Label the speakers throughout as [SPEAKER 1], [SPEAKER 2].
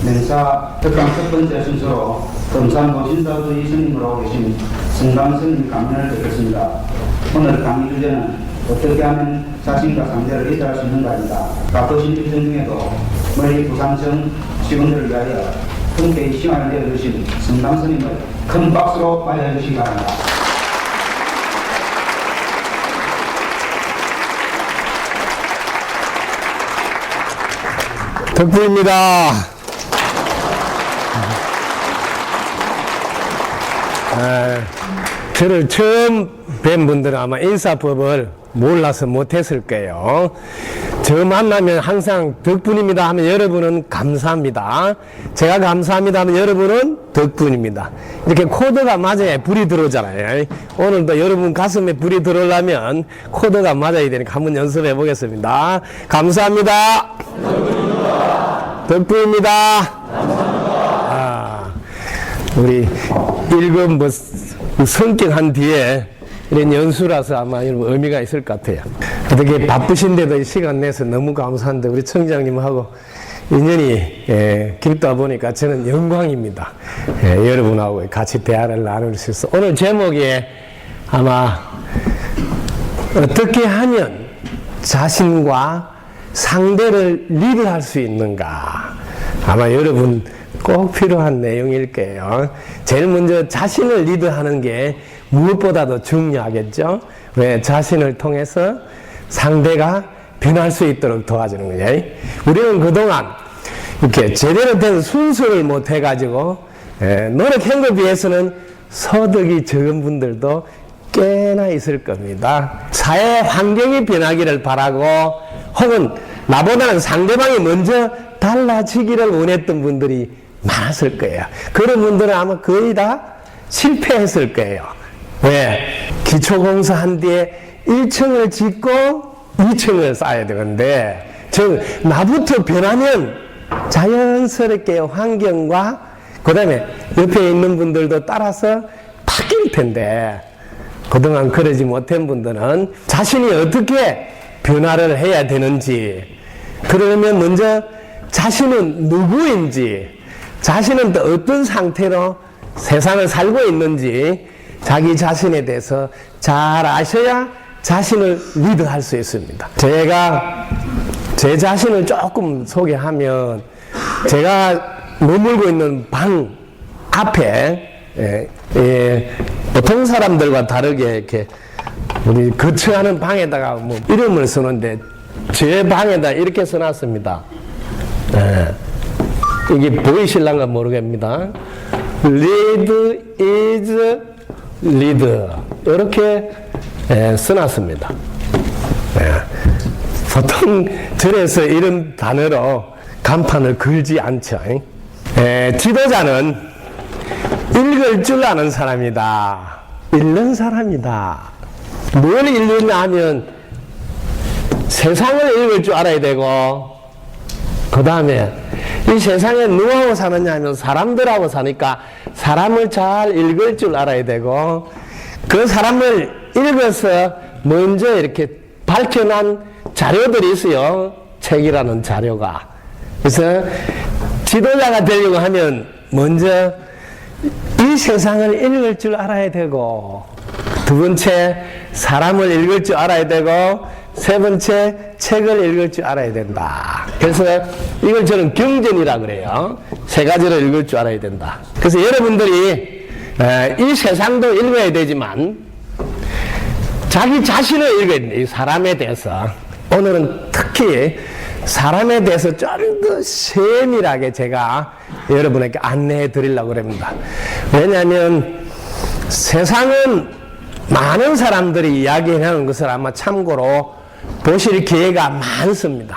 [SPEAKER 1] 맹사 특강 첫 번째 순서로 금산 노신사주의 스님으로 계신 성당 스님 강연을 듣겠습니다. 오늘 강의 주제는 어떻게 하면 자신과 상대를 이해할 수 있는가입니다. 바쁘신 일정 중에도 멀리 부산청 직원들을 위하여 흔쾌히 시간을 내어주신 성당 스님을 큰 박수로 맞이해 주시기 바랍니다.
[SPEAKER 2] 덕분입니다. 저를 처음 뵌 분들은 아마 인사법을 몰라서 못했을 거예요. 저 만나면 항상 덕분입니다 하면 여러분은 감사합니다. 제가 감사합니다 하면 여러분은 덕분입니다. 이렇게 코드가 맞아야 불이 들어오잖아요. 오늘도 여러분 가슴에 불이 들어오려면 코드가 맞아야 되니까 한번 연습해 보겠습니다. 감사합니다. 덕분입니다. 우리 읽은 성격 한 뒤에 이런 연수라서 아마 여러분 의미가 있을 것 같아요. 어떻게 바쁘신데도 시간 내서 너무 감사한데 우리 청장님하고 인연이 깊다 보니까 저는 영광입니다. 여러분하고 같이 대화를 나눌 수 있어. 오늘 제목이 아마 어떻게 하면 자신과 상대를 리드할 수 있는가. 아마 여러분 꼭 필요한 내용일 거예요. 제일 먼저 자신을 리드하는 게 무엇보다도 중요하겠죠. 왜? 자신을 통해서 상대가 변할 수 있도록 도와주는 거예요. 우리는 그동안 이렇게 제대로 된 순서를 못 해가지고 노력한 것에 비해서는 소득이 적은 분들도 꽤나 있을 겁니다. 사회 환경이 변하기를 바라고 혹은 나보다는 상대방이 먼저 달라지기를 원했던 분들이 많았을 거예요. 그런 분들은 아마 거의 다 실패했을 거예요. 왜? 기초공사 한 뒤에 1층을 짓고 2층을 쌓아야 되는데 나부터 변하면 자연스럽게 환경과 그 다음에 옆에 있는 분들도 따라서 바뀔 텐데 그동안 그러지 못한 분들은 자신이 어떻게 변화를 해야 되는지, 그러면 먼저 자신은 누구인지, 자신은 또 어떤 상태로 세상을 살고 있는지 자기 자신에 대해서 잘 아셔야 자신을 리드할 수 있습니다. 제가 제 자신을 조금 소개하면, 제가 머물고 있는 방 앞에 보통 사람들과 다르게 이렇게 우리 거처하는 방에다가 뭐 이름을 쓰는데 제 방에다 이렇게 써놨습니다. 이게 보이실란가 모르겠습니다. Lead is lead. 이렇게 써놨습니다. 보통 절에서 이런 단어로 간판을 걸지 않죠. 지도자는 읽을 줄 아는 사람이다. 읽는 사람이다. 뭘 읽느냐 하면 세상을 읽을 줄 알아야 되고, 그 다음에 이 세상에 누구하고 사느냐 하면 사람들하고 사니까 사람을 잘 읽을 줄 알아야 되고, 그 사람을 읽어서 먼저 이렇게 밝혀난 자료들이 있어요. 책이라는 자료가. 그래서 지도자가 되려고 하면 먼저 이 세상을 읽을 줄 알아야 되고, 두 번째 사람을 읽을 줄 알아야 되고, 세 번째 책을 읽을 줄 알아야 된다. 그래서 이걸 저는 경전이라 그래요. 세 가지를 읽을 줄 알아야 된다. 그래서 여러분들이 이 세상도 읽어야 되지만 자기 자신을 읽어야 된다. 이 사람에 대해서. 오늘은 특히 사람에 대해서 좀 더 세밀하게 제가 여러분에게 안내해 드리려고 합니다. 왜냐하면 세상은 많은 사람들이 이야기하는 것을 아마 참고로 보실 기회가 많습니다.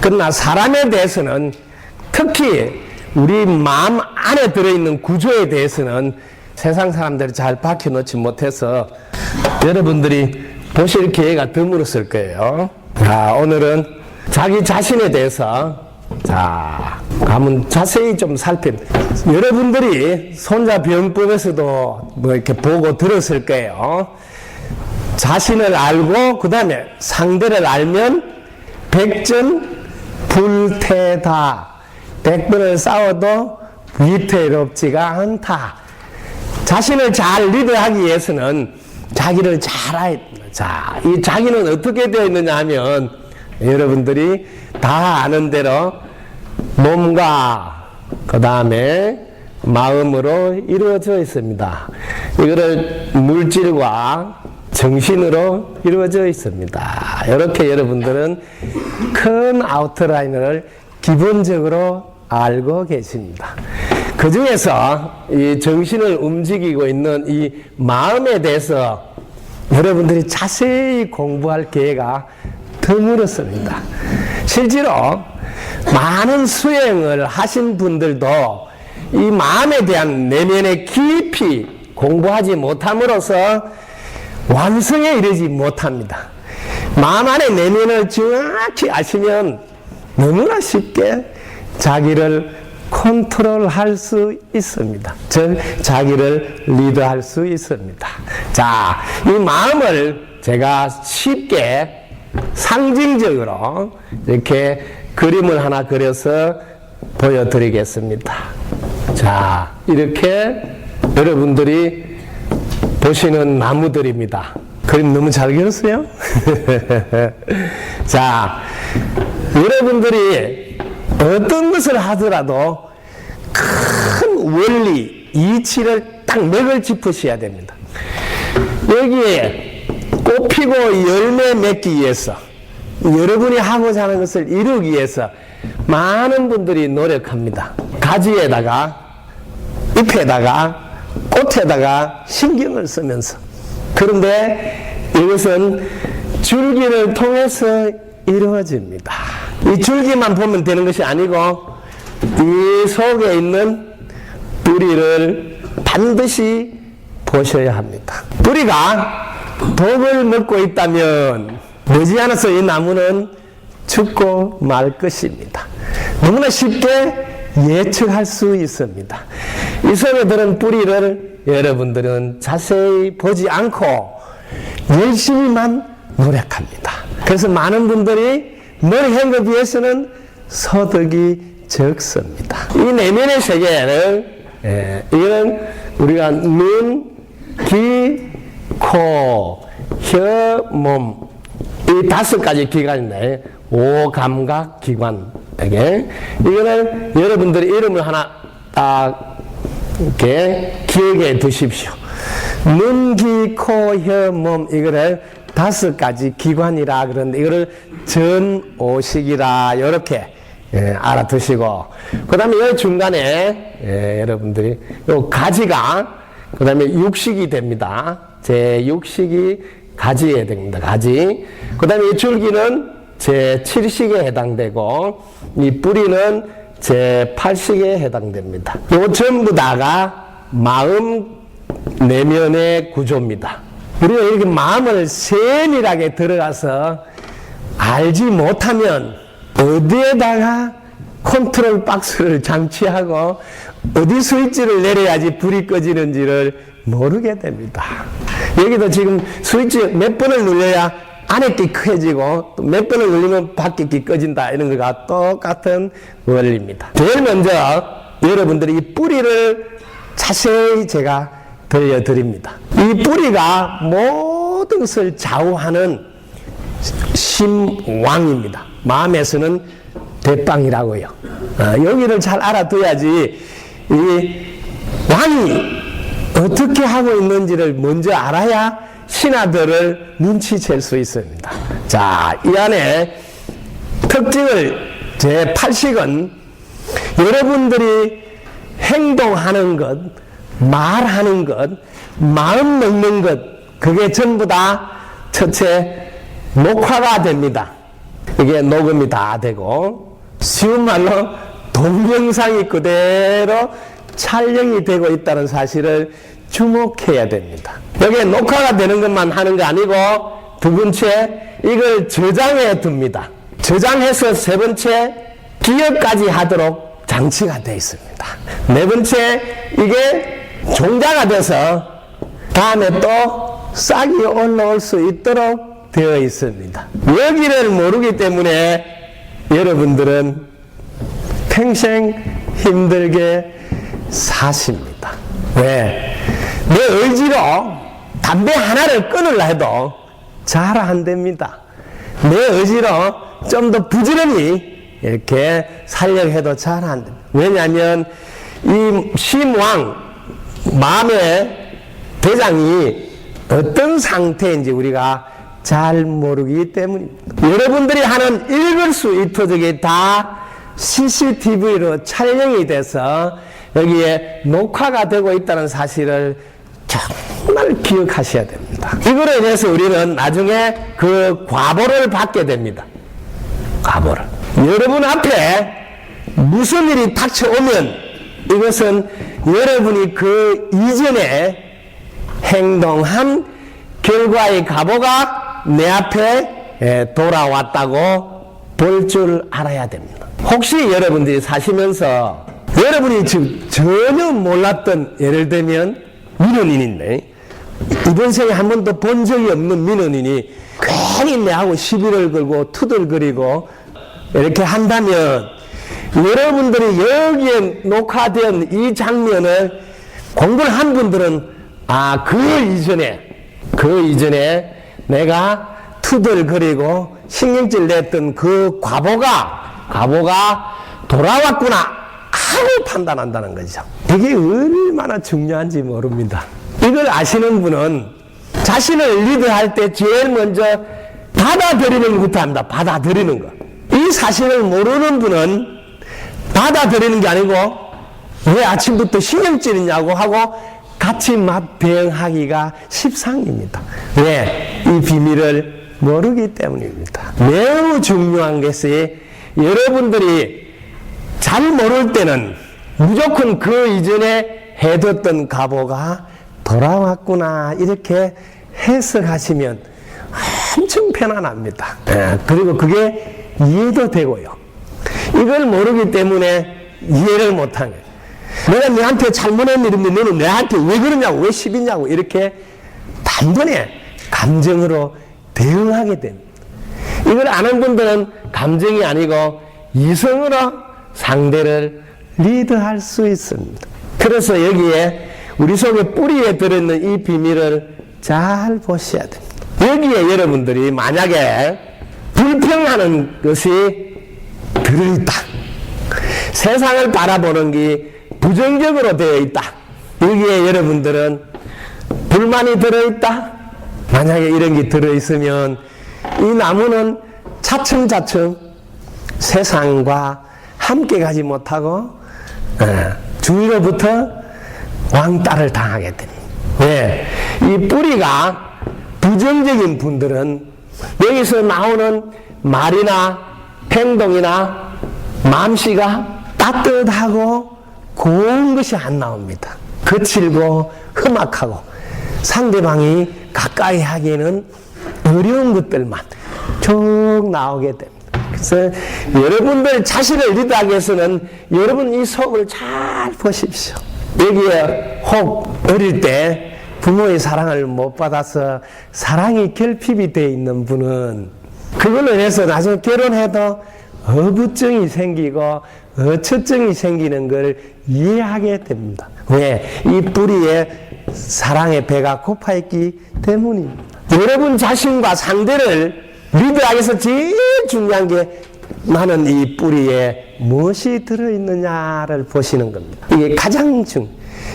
[SPEAKER 2] 그러나 사람에 대해서는, 특히 우리 마음 안에 들어있는 구조에 대해서는 세상 사람들이 잘 밝혀놓지 못해서 여러분들이 보실 기회가 드물었을 거예요. 오늘은 자기 자신에 대해서 한번 자세히 좀 여러분들이 손자병법에서도 뭐 이렇게 보고 들었을 거예요. 자신을 알고 그 다음에 상대를 알면 백전불태다. 100번을 싸워도 위태롭지가 않다. 자신을 잘 리드하기 위해서는 자기를 잘 알아야 됩니다. 자, 이 자기는 어떻게 되어 있느냐 하면 여러분들이 다 아는 대로 몸과 그 다음에 마음으로 이루어져 있습니다. 이거를 물질과 정신으로 이루어져 있습니다. 이렇게 여러분들은 큰 아웃라인을 기본적으로 알고 계십니다. 그 중에서 이 정신을 움직이고 있는 이 마음에 대해서 여러분들이 자세히 공부할 기회가 드물었습니다. 실제로 많은 수행을 하신 분들도 이 마음에 대한 내면에 깊이 공부하지 못함으로써 완성에 이르지 못합니다. 마음 안의 내면을 정확히 아시면 너무나 쉽게 자기를 컨트롤할 수 있습니다. 즉 자기를 리드할 수 있습니다. 자, 이 마음을 제가 쉽게 상징적으로 이렇게 그림을 하나 그려서 보여드리겠습니다. 자, 이렇게 여러분들이 보시는 나무들입니다. 그림 너무 잘 그렸어요? 자, 여러분들이 어떤 것을 하더라도 큰 원리, 이치를 딱 맥을 짚으셔야 됩니다. 여기에 꽃피고 열매 맺기 위해서 여러분이 하고자 하는 것을 이루기 위해서 많은 분들이 노력합니다. 가지에다가 잎에다가 꽃에다가 신경을 쓰면서. 그런데 이것은 줄기를 통해서 이루어집니다. 이 줄기만 보면 되는 것이 아니고 이 속에 있는 뿌리를 반드시 보셔야 합니다. 뿌리가 독을 먹고 있다면 머지않아서 이 나무는 죽고 말 것입니다. 너무나 쉽게 예측할 수 있습니다. 이 속에 들은 뿌리를 여러분들은 자세히 보지 않고 열심히만 노력합니다. 그래서 많은 분들이 노력한 것 비해서는 소득이 적습니다. 이 내면의 세계를 이거는 우리가 눈, 귀, 코, 혀, 몸 이 5가지 기관인데 오감각 기관에게 이거는 여러분들이 이름을 하나 딱 이렇게 기억해 두십시오. 눈, 귀, 코, 혀, 몸 이거를 5가지 기관이라 그러는데 이거를 전오식이라 이렇게 알아두시고 그 다음에 이 중간에 여러분들이 요 가지가 그 다음에 육식이 됩니다. 제6식이 가지에 됩니다. 가지. 그 다음에 이 줄기는 제7식에 해당되고 이 뿌리는 제8식에 해당됩니다. 요 전부 다가 마음 내면의 구조입니다. 우리가 이렇게 마음을 세밀하게 들어가서 알지 못하면 어디에다가 컨트롤 박스를 장치하고 어디 스위치를 내려야지 불이 꺼지는지를 모르게 됩니다. 여기도 지금 스위치 몇 번을 눌러야 안에 게 커지고 또 몇 번을 눌리면 밖에 게 꺼진다 이런 거가 똑같은 원리입니다. 제일 먼저 여러분들이 이 뿌리를 자세히 제가 들려드립니다. 이 뿌리가 모든 것을 좌우하는 심왕입니다. 마음에서는 대빵이라고요. 여기를 잘 알아둬야지 이 왕이 어떻게 하고 있는지를 먼저 알아야 신하들을 눈치챌 수 있습니다. 자, 이 안에 특징을 제8식은 여러분들이 행동하는 것, 말하는 것, 마음 먹는 것 그게 전부 다 첫째 녹화가 됩니다. 이게 녹음이 다 되고 쉬운 말로 동영상이 그대로 촬영이 되고 있다는 사실을 주목해야 됩니다. 여기에 녹화가 되는 것만 하는 거 아니고 두 번째 이걸 저장해 둡니다. 저장해서 세 번째 기억까지 하도록 장치가 되어 있습니다. 네 번째 이게 종자가 돼서 다음에 또 싹이 올라올 수 있도록 되어 있습니다. 여기를 모르기 때문에 여러분들은 평생 힘들게 사십니다. 왜? 내 의지로 담배 하나를 끊으려 해도 잘 안 됩니다. 내 의지로 좀 더 부지런히 이렇게 살려고 해도 잘 안 됩니다. 왜냐하면 이 심왕, 마음의 대장이 어떤 상태인지 우리가 잘 모르기 때문입니다. 여러분들이 하는 일거수일투족이 다 CCTV로 촬영이 돼서 여기에 녹화가 되고 있다는 사실을 정말 기억하셔야 됩니다. 이거로 인해서 우리는 나중에 그 과보를 받게 됩니다. 과보를. 여러분 앞에 무슨 일이 닥쳐오면 이것은 여러분이 그 이전에 행동한 결과의 과보가 내 앞에 돌아왔다고 볼 줄 알아야 됩니다. 혹시 여러분들이 사시면서 여러분이 지금 전혀 몰랐던, 예를 들면 민원인인데 이번 생에 한 번도 본 적이 없는 민원인이 괜히 내하고 시비를 걸고 투덜거리고 이렇게 한다면 여러분들이 여기에 녹화된 이 장면을 공부를 한 분들은 그 이전에 내가 투덜거리고 신경질 냈던 그 과보가 돌아왔구나 하고 판단한다는 거죠. 이게 얼마나 중요한지 모릅니다. 이걸 아시는 분은 자신을 리드할 때 제일 먼저 받아들이는 것부터 합니다. 받아들이는 거. 이 사실을 모르는 분은 받아들이는 게 아니고 왜 아침부터 신경질이냐고 하고 같이 맞대응하기가 십상입니다. 왜? 이 비밀을 모르기 때문입니다. 매우 중요한 것이 여러분들이 잘 모를 때는 무조건 그 이전에 해뒀던 과보가 돌아왔구나 이렇게 해석하시면 엄청 편안합니다. 그리고 그게 이해도 되고요. 이걸 모르기 때문에 이해를 못하는 거예요. 내가 너한테 잘못한 일인데 너는 내한테 왜 그러냐고 왜 시비냐고 이렇게 단번에 감정으로 대응하게 됩니다. 이걸 아는 분들은 감정이 아니고 이성으로 상대를 리드할 수 있습니다. 그래서 여기에 우리 속에 뿌리에 들어있는 이 비밀을 잘 보셔야 됩니다. 여기에 여러분들이 만약에 불평하는 것이 들어있다. 세상을 바라보는 게 부정적으로 되어 있다. 여기에 여러분들은 불만이 들어있다. 만약에 이런 게 들어있으면 이 나무는 차츰차츰 세상과 함께 가지 못하고 주위로부터 왕따를 당하게 됩니다. 왜? 이 뿌리가 부정적인 분들은 여기서 나오는 말이나 행동이나 마음씨가 따뜻하고 고운 것이 안 나옵니다. 거칠고 험악하고 상대방이 가까이 하기에는 어려운 것들만 쭉 나오게 됩니다. 그래서 여러분들 자신을 리드하기 위해서는 여러분 이 속을 잘 보십시오. 여기에 혹 어릴 때 부모의 사랑을 못 받아서 사랑이 결핍이 되어 있는 분은 그걸로 인해서 나중에 결혼해도 어부증이 생기고 어처증이 생기는 걸 이해하게 됩니다. 왜? 이 뿌리에 사랑의 배가 고파있기 때문입니다. 여러분 자신과 상대를 리드하기 위해서 제일 중요한 게 나는 이 뿌리에 무엇이 들어있느냐를 보시는 겁니다. 이게 가장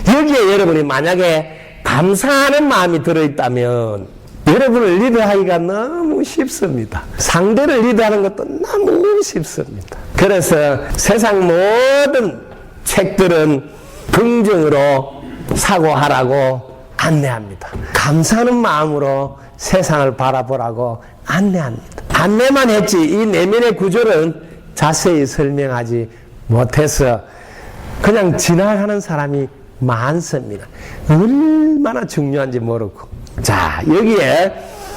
[SPEAKER 2] 여기에 여러분이 만약에 감사하는 마음이 들어있다면 여러분을 리드하기가 너무 쉽습니다. 상대를 리드하는 것도 너무 쉽습니다. 그래서 세상 모든 책들은 긍정으로 사고하라고 안내합니다. 감사하는 마음으로 세상을 바라보라고 안내합니다. 안내만 했지 이 내면의 구조는 자세히 설명하지 못해서 그냥 지나가는 사람이 많습니다. 얼마나 중요한지 모르고. 자, 여기에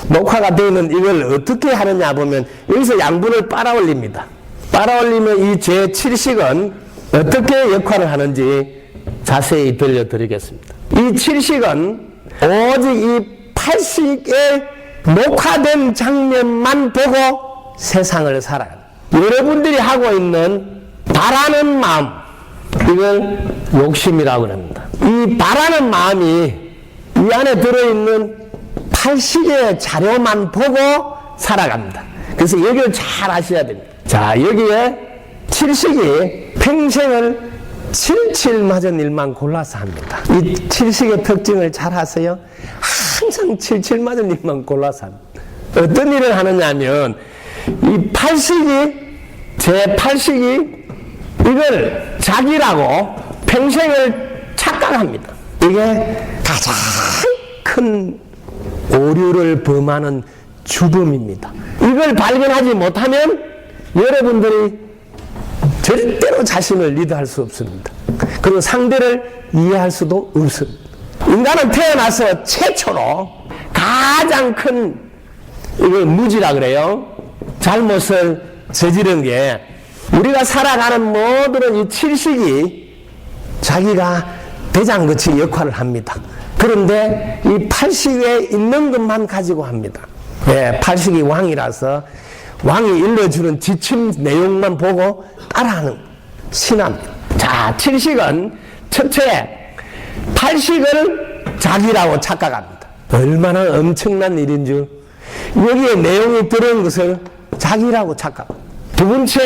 [SPEAKER 2] 녹화가 되는 이걸 어떻게 하느냐 보면 여기서 양분을 빨아 올립니다. 빨아 올리면 이 제7식은 어떻게 역할을 하는지 자세히 들려드리겠습니다. 이 7식은 오직 이 8식의 녹화된 장면만 보고 세상을 살아요. 여러분들이 하고 있는 바라는 마음, 이걸 욕심이라고 합니다. 이 바라는 마음이 이 안에 들어있는 8식의 자료만 보고 살아갑니다. 그래서 여기를 잘 아셔야 됩니다. 자, 여기에 7식이 평생을 77 맞은 일만 골라서 합니다. 이 7식의 특징을 잘 아세요? 항상 77 맞은 일만 골라서 합니다. 어떤 일을 하느냐 하면 이 8식이 제 8식이 이걸 자기라고 평생을 착각합니다. 이게 가장 큰 오류를 범하는 주범입니다. 이걸 발견하지 못하면 여러분들이 절대로 자신을 리드할 수 없습니다. 그리고 상대를 이해할 수도 없습니다. 인간은 태어나서 최초로 가장 큰 이걸 무지라 그래요. 잘못을 저지른 게 우리가 살아가는 모든 이 7식이 자기가 대장같이 역할을 합니다. 그런데 이 8식에 있는 것만 가지고 합니다. 예, 8식이 왕이라서 왕이 일러주는 지침 내용만 보고 따라하는 신화입니다. 자, 7식은 첫째 8식을 자기라고 착각합니다. 얼마나 엄청난 일인 줄 여기에 내용이 들어온 것을 자기라고 착각합니다. 두 번째,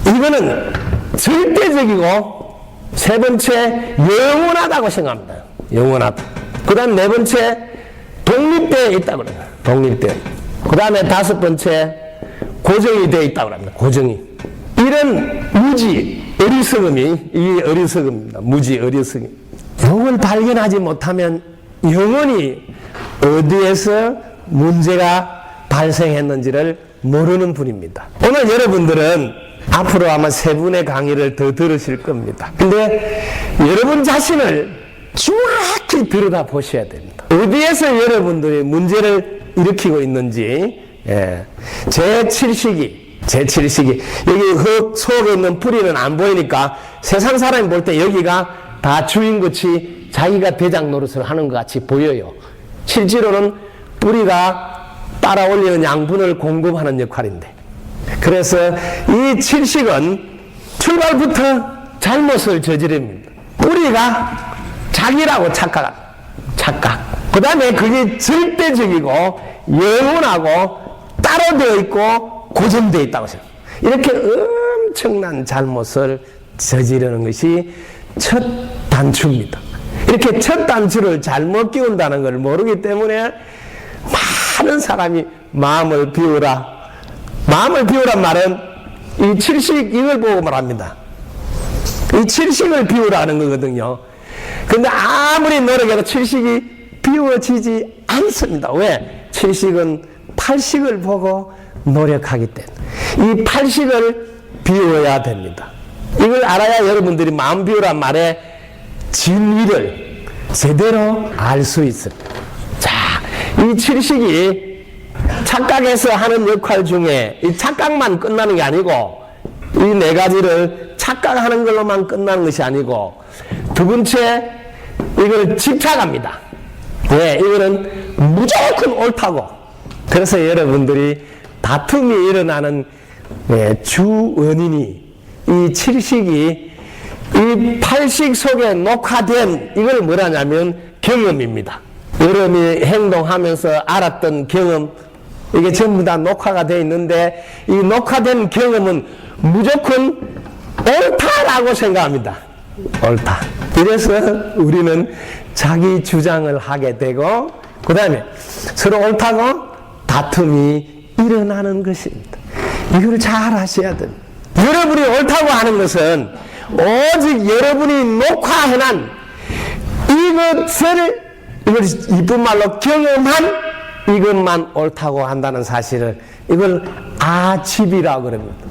[SPEAKER 2] 이거는 절대적이고 세 번째, 영원하다고 생각합니다. 영원하다. 그 다음 네 번째, 독립되어 있다고 합니다. 독립되어. 그 다음에 다섯 번째, 고정이 되어 있다고 합니다. 고정이. 이런 무지, 어리석음이, 이게 어리석음입니다. 무지, 어리석음. 이걸 발견하지 못하면 영원히 어디에서 문제가 발생했는지를 모르는 분입니다. 오늘 여러분들은 앞으로 아마 세 분의 강의를 더 들으실 겁니다. 근데 여러분 자신을 정확히 들여다 보셔야 됩니다. 어디에서 여러분들이 문제를 일으키고 있는지, 예. 제7식이, 여기 흙 속에 있는 뿌리는 안 보이니까 세상 사람이 볼 때 여기가 다 주인같이 자기가 대장 노릇을 하는 것 같이 보여요. 실제로는 뿌리가 따라 올리는 양분을 공급하는 역할인데. 그래서 이 7식은 출발부터 잘못을 저지릅니다. 뿌리가 자기라고 착각. 그 다음에 그게 절대적이고 영원하고 따로 되어 있고 고정되어 있다고 생각합니다. 이렇게 엄청난 잘못을 저지르는 것이 첫 단추입니다. 이렇게 첫 단추를 잘못 끼운다는 걸 모르기 때문에 많은 사람이 마음을 비우라. 마음을 비우란 말은 이 7식 이걸 보고 말합니다. 이 7식을 비우라는 거거든요. 근데 아무리 노력해도 7식이 비워지지 않습니다. 왜? 7식은 8식을 보고 노력하기 때문에. 이 8식을 비워야 됩니다. 이걸 알아야 여러분들이 마음 비우란 말의 진위를 제대로 알 수 있습니다. 자, 이 7식이 착각해서 하는 역할 중에 이 착각만 끝나는 게 아니고 이 네 가지를 착각하는 걸로만 끝나는 것이 아니고 두 번째 이걸 집착합니다. 왜? 이거는 무조건 옳다고. 그래서 여러분들이 다툼이 일어나는 주 원인이 이 7식이 이 8식 속에 녹화된 이걸 뭐라냐면 경험입니다. 여러분이 행동하면서 알았던 경험, 이게 전부 다 녹화가 되어 있는데 이 녹화된 경험은 무조건 옳다라고 생각합니다. 옳다. 이래서 우리는 자기 주장을 하게 되고 그 다음에 서로 옳다고 다툼이 일어나는 것입니다. 이걸 잘 아셔야 됩니다. 여러분이 옳다고 하는 것은 오직 여러분이 녹화해난 이걸 이쁜 말로 경험한 이것만 옳다고 한다는 사실을 이걸 아집이라고 그럽니다.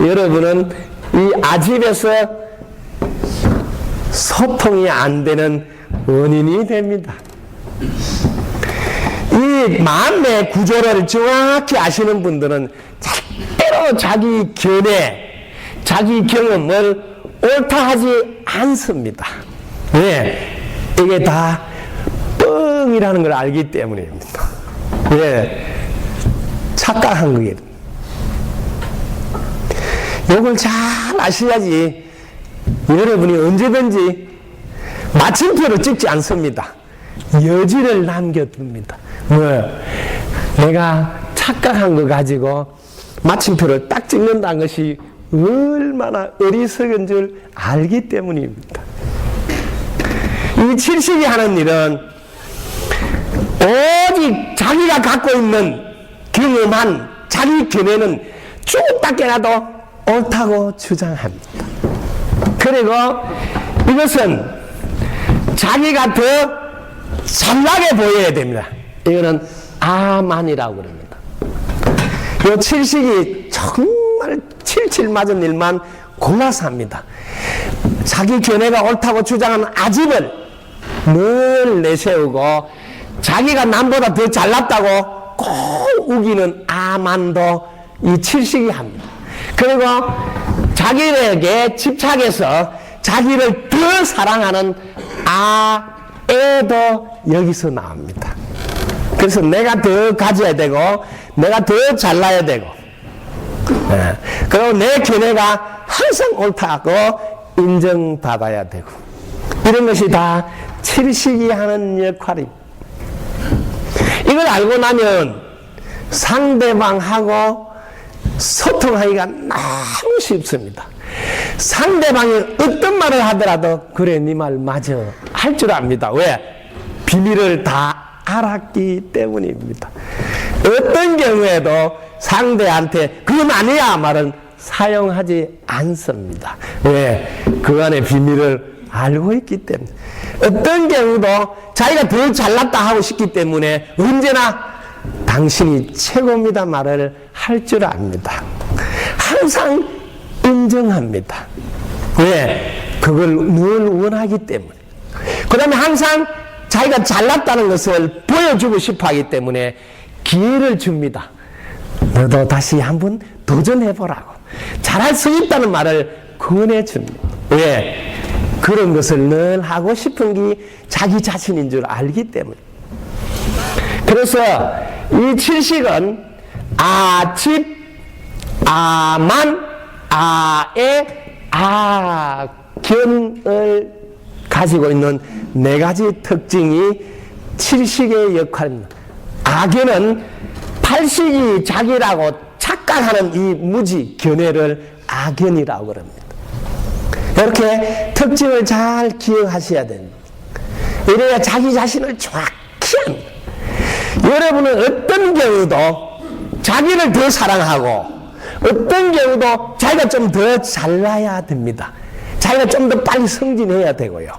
[SPEAKER 2] 여러분은 이 아집에서 소통이 안 되는 원인이 됩니다. 이 마음의 구조를 정확히 아시는 분들은 절대로 자기 견해, 자기 경험을 옳다 하지 않습니다. 왜? 이게 다 뻥이라는 걸 알기 때문입니다. 왜? 착각한 거예요. 요걸 잘 아셔야지 여러분이 언제든지 마침표를 찍지 않습니다. 여지를 남겨둡니다. 내가 착각한 거 가지고 마침표를 딱 찍는다는 것이 얼마나 어리석은 줄 알기 때문입니다. 이 칠식이 하는 일은 오직 자기가 갖고 있는 경험한 자기 견해는 쭉 닦여놔도 옳다고 주장합니다. 그리고 이것은 자기가 더 잘나게 보여야 됩니다. 이거는 아만이라고 그럽니다. 이 칠식이 정말 칠칠 맞은 일만 골라서 합니다. 자기 견해가 옳다고 주장하는 아집을 늘 내세우고 자기가 남보다 더 잘났다고 꼭 우기는 아만도 이 칠식이 합니다. 그리고 자기에게 집착해서 자기를 더 사랑하는 아에도 여기서 나옵니다. 그래서 내가 더 가져야 되고 내가 더 잘나야 되고 그리고 내 견해가 항상 옳다고 인정받아야 되고 이런 것이 다 칠식이 하는 역할입니다. 이걸 알고 나면 상대방하고 소통하기가 너무 쉽습니다. 상대방이 어떤 말을 하더라도 그래 네 말 맞아 할 줄 압니다. 왜? 비밀을 다 알았기 때문입니다. 어떤 경우에도 상대한테 그건 아니야 말은 사용하지 않습니다. 왜? 그 안에 비밀을 알고 있기 때문에. 어떤 경우도 자기가 더 잘났다 하고 싶기 때문에 언제나 당신이 최고입니다 말을 할 줄 압니다. 항상 인정합니다. 왜? 그걸 늘 원하기 때문에. 그 다음에 항상 자기가 잘났다는 것을 보여주고 싶어 하기 때문에 기회를 줍니다. 너도 다시 한번 도전해보라고. 잘할 수 있다는 말을 권해줍니다. 왜? 그런 것을 늘 하고 싶은 게 자기 자신인 줄 알기 때문에. 그래서 이 칠식은 아집, 아만, 아에, 아견을 가지고 있는 네 가지 특징이 칠식의 역할입니다. 아견은 팔식이 자기라고 착각하는 이 무지 견해를 아견이라고 그럽니다. 이렇게 특징을 잘 기억하셔야 됩니다. 이래야 자기 자신을 정확히 합니다. 여러분은 어떤 경우도 자기를 더 사랑하고 어떤 경우도 자기가 좀 더 잘나야 됩니다. 자기가 좀 더 빨리 승진해야 되고요.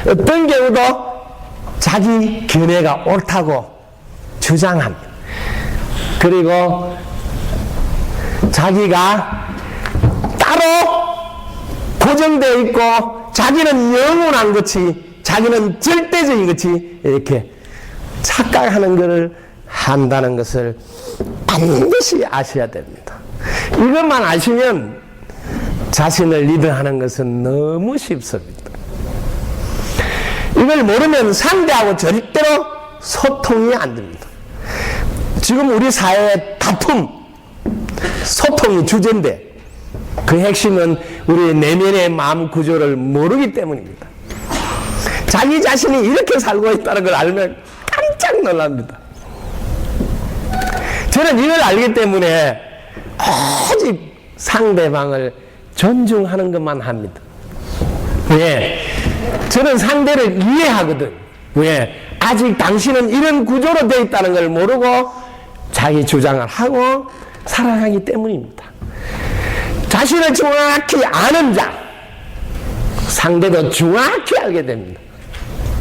[SPEAKER 2] 어떤 경우도 자기 견해가 옳다고 주장합니다. 그리고 자기가 따로 고정되어 있고 자기는 영원한 것이 자기는 절대적인 것이 이렇게 착각하는 것을 한다는 것을 반드시 아셔야 됩니다. 이것만 아시면 자신을 리드하는 것은 너무 쉽습니다. 이걸 모르면 상대하고 절대로 소통이 안 됩니다. 지금 우리 사회의 다툼, 소통이 주제인데 그 핵심은 우리 내면의 마음 구조를 모르기 때문입니다. 자기 자신이 이렇게 살고 있다는 걸 알면 깜짝 놀랍니다. 저는 이걸 알기 때문에 오직 상대방을 존중하는 것만 합니다. 왜? 저는 상대를 이해하거든. 왜? 아직 당신은 이런 구조로 되어 있다는 걸 모르고 자기 주장을 하고 살아가기 때문입니다. 자신을 정확히 아는 자, 상대도 정확히 알게 됩니다.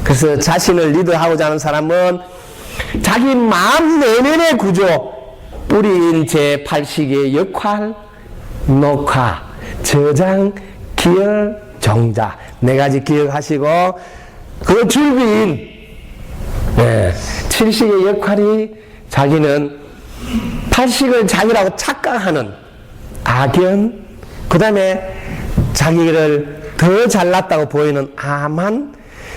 [SPEAKER 2] 그래서 자신을 리드하고자 하는 사람은 자기 마음 내면의 구조, 뿌리인 제8식의 역할, 녹화, 저장, 기열, 정자 네 가지 기억하시고 그 줄기인 7식의 역할이 자기는 8식을 자기라고 착각하는 악연, 그 다음에 자기를 더 잘났다고 보이는 아만,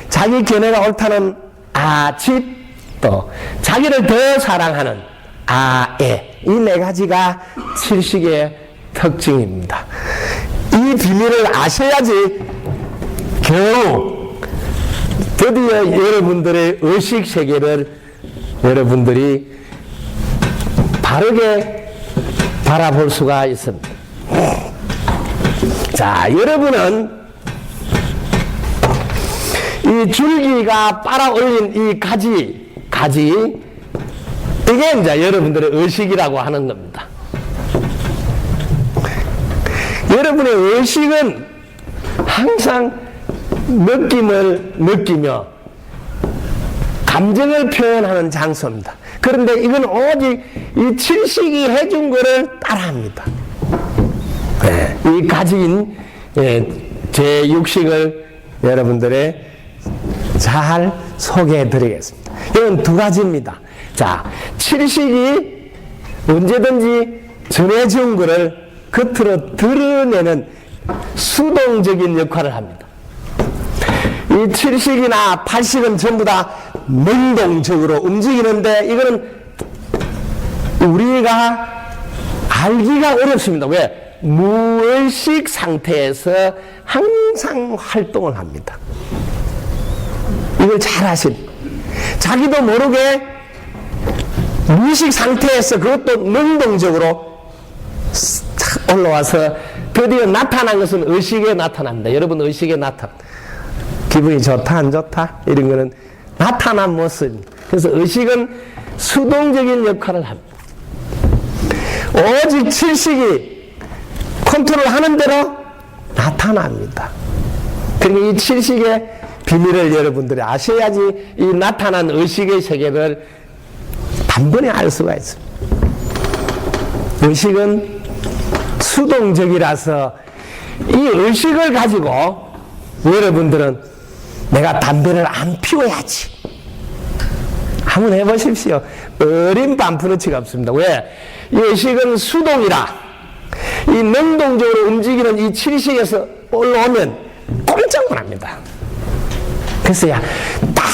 [SPEAKER 2] 자기 견해가 옳다는 아집, 또 자기를 더 사랑하는 아에, 이 네 가지가 7식의 특징입니다. 이 비밀을 아셔야지 겨우 드디어 여러분들의 의식 세계를 여러분들이 바르게 바라볼 수가 있습니다. 자, 여러분은 이 줄기가 빨아 올린 이 가지, 이게 이제 여러분들의 의식이라고 하는 겁니다. 여러분의 의식은 항상 느낌을 느끼며 감정을 표현하는 장소입니다. 그런데 이건 오직 이 칠식이 해준 거를 따라합니다. 네, 이 가지인 제6식을 여러분들의 잘 소개해 드리겠습니다. 이건 두 가지입니다. 자, 칠식이 언제든지 전해준 거를 겉으로 드러내는 수동적인 역할을 합니다. 이 칠식이나 팔식은 전부 다 능동적으로 움직이는데 이거는 우리가 알기가 어렵습니다. 왜? 무의식 상태에서 항상 활동을 합니다. 이걸 잘 아십니다. 자기도 모르게 무의식 상태에서 그것도 능동적으로 올라와서 드디어 나타난 것은 의식에 나타납니다. 여러분 의식에 기분이 좋다 안 좋다 이런 거는 나타난 모습입니다. 그래서 의식은 수동적인 역할을 합니다. 오직 칠식이 컨트롤하는 대로 나타납니다. 그러니까 이 칠식의 비밀을 여러분들이 아셔야지 이 나타난 의식의 세계를 단번에 알 수가 있습니다. 의식은 수동적이라서 이 의식을 가지고 여러분들은 내가 담배를 안 피워야지. 한번 해보십시오. 어린 반푸르치가 없습니다. 왜? 이 의식은 수동이라 이 능동적으로 움직이는 이 칠식에서 올라오면 꼼짝만 합니다. 그래서 딱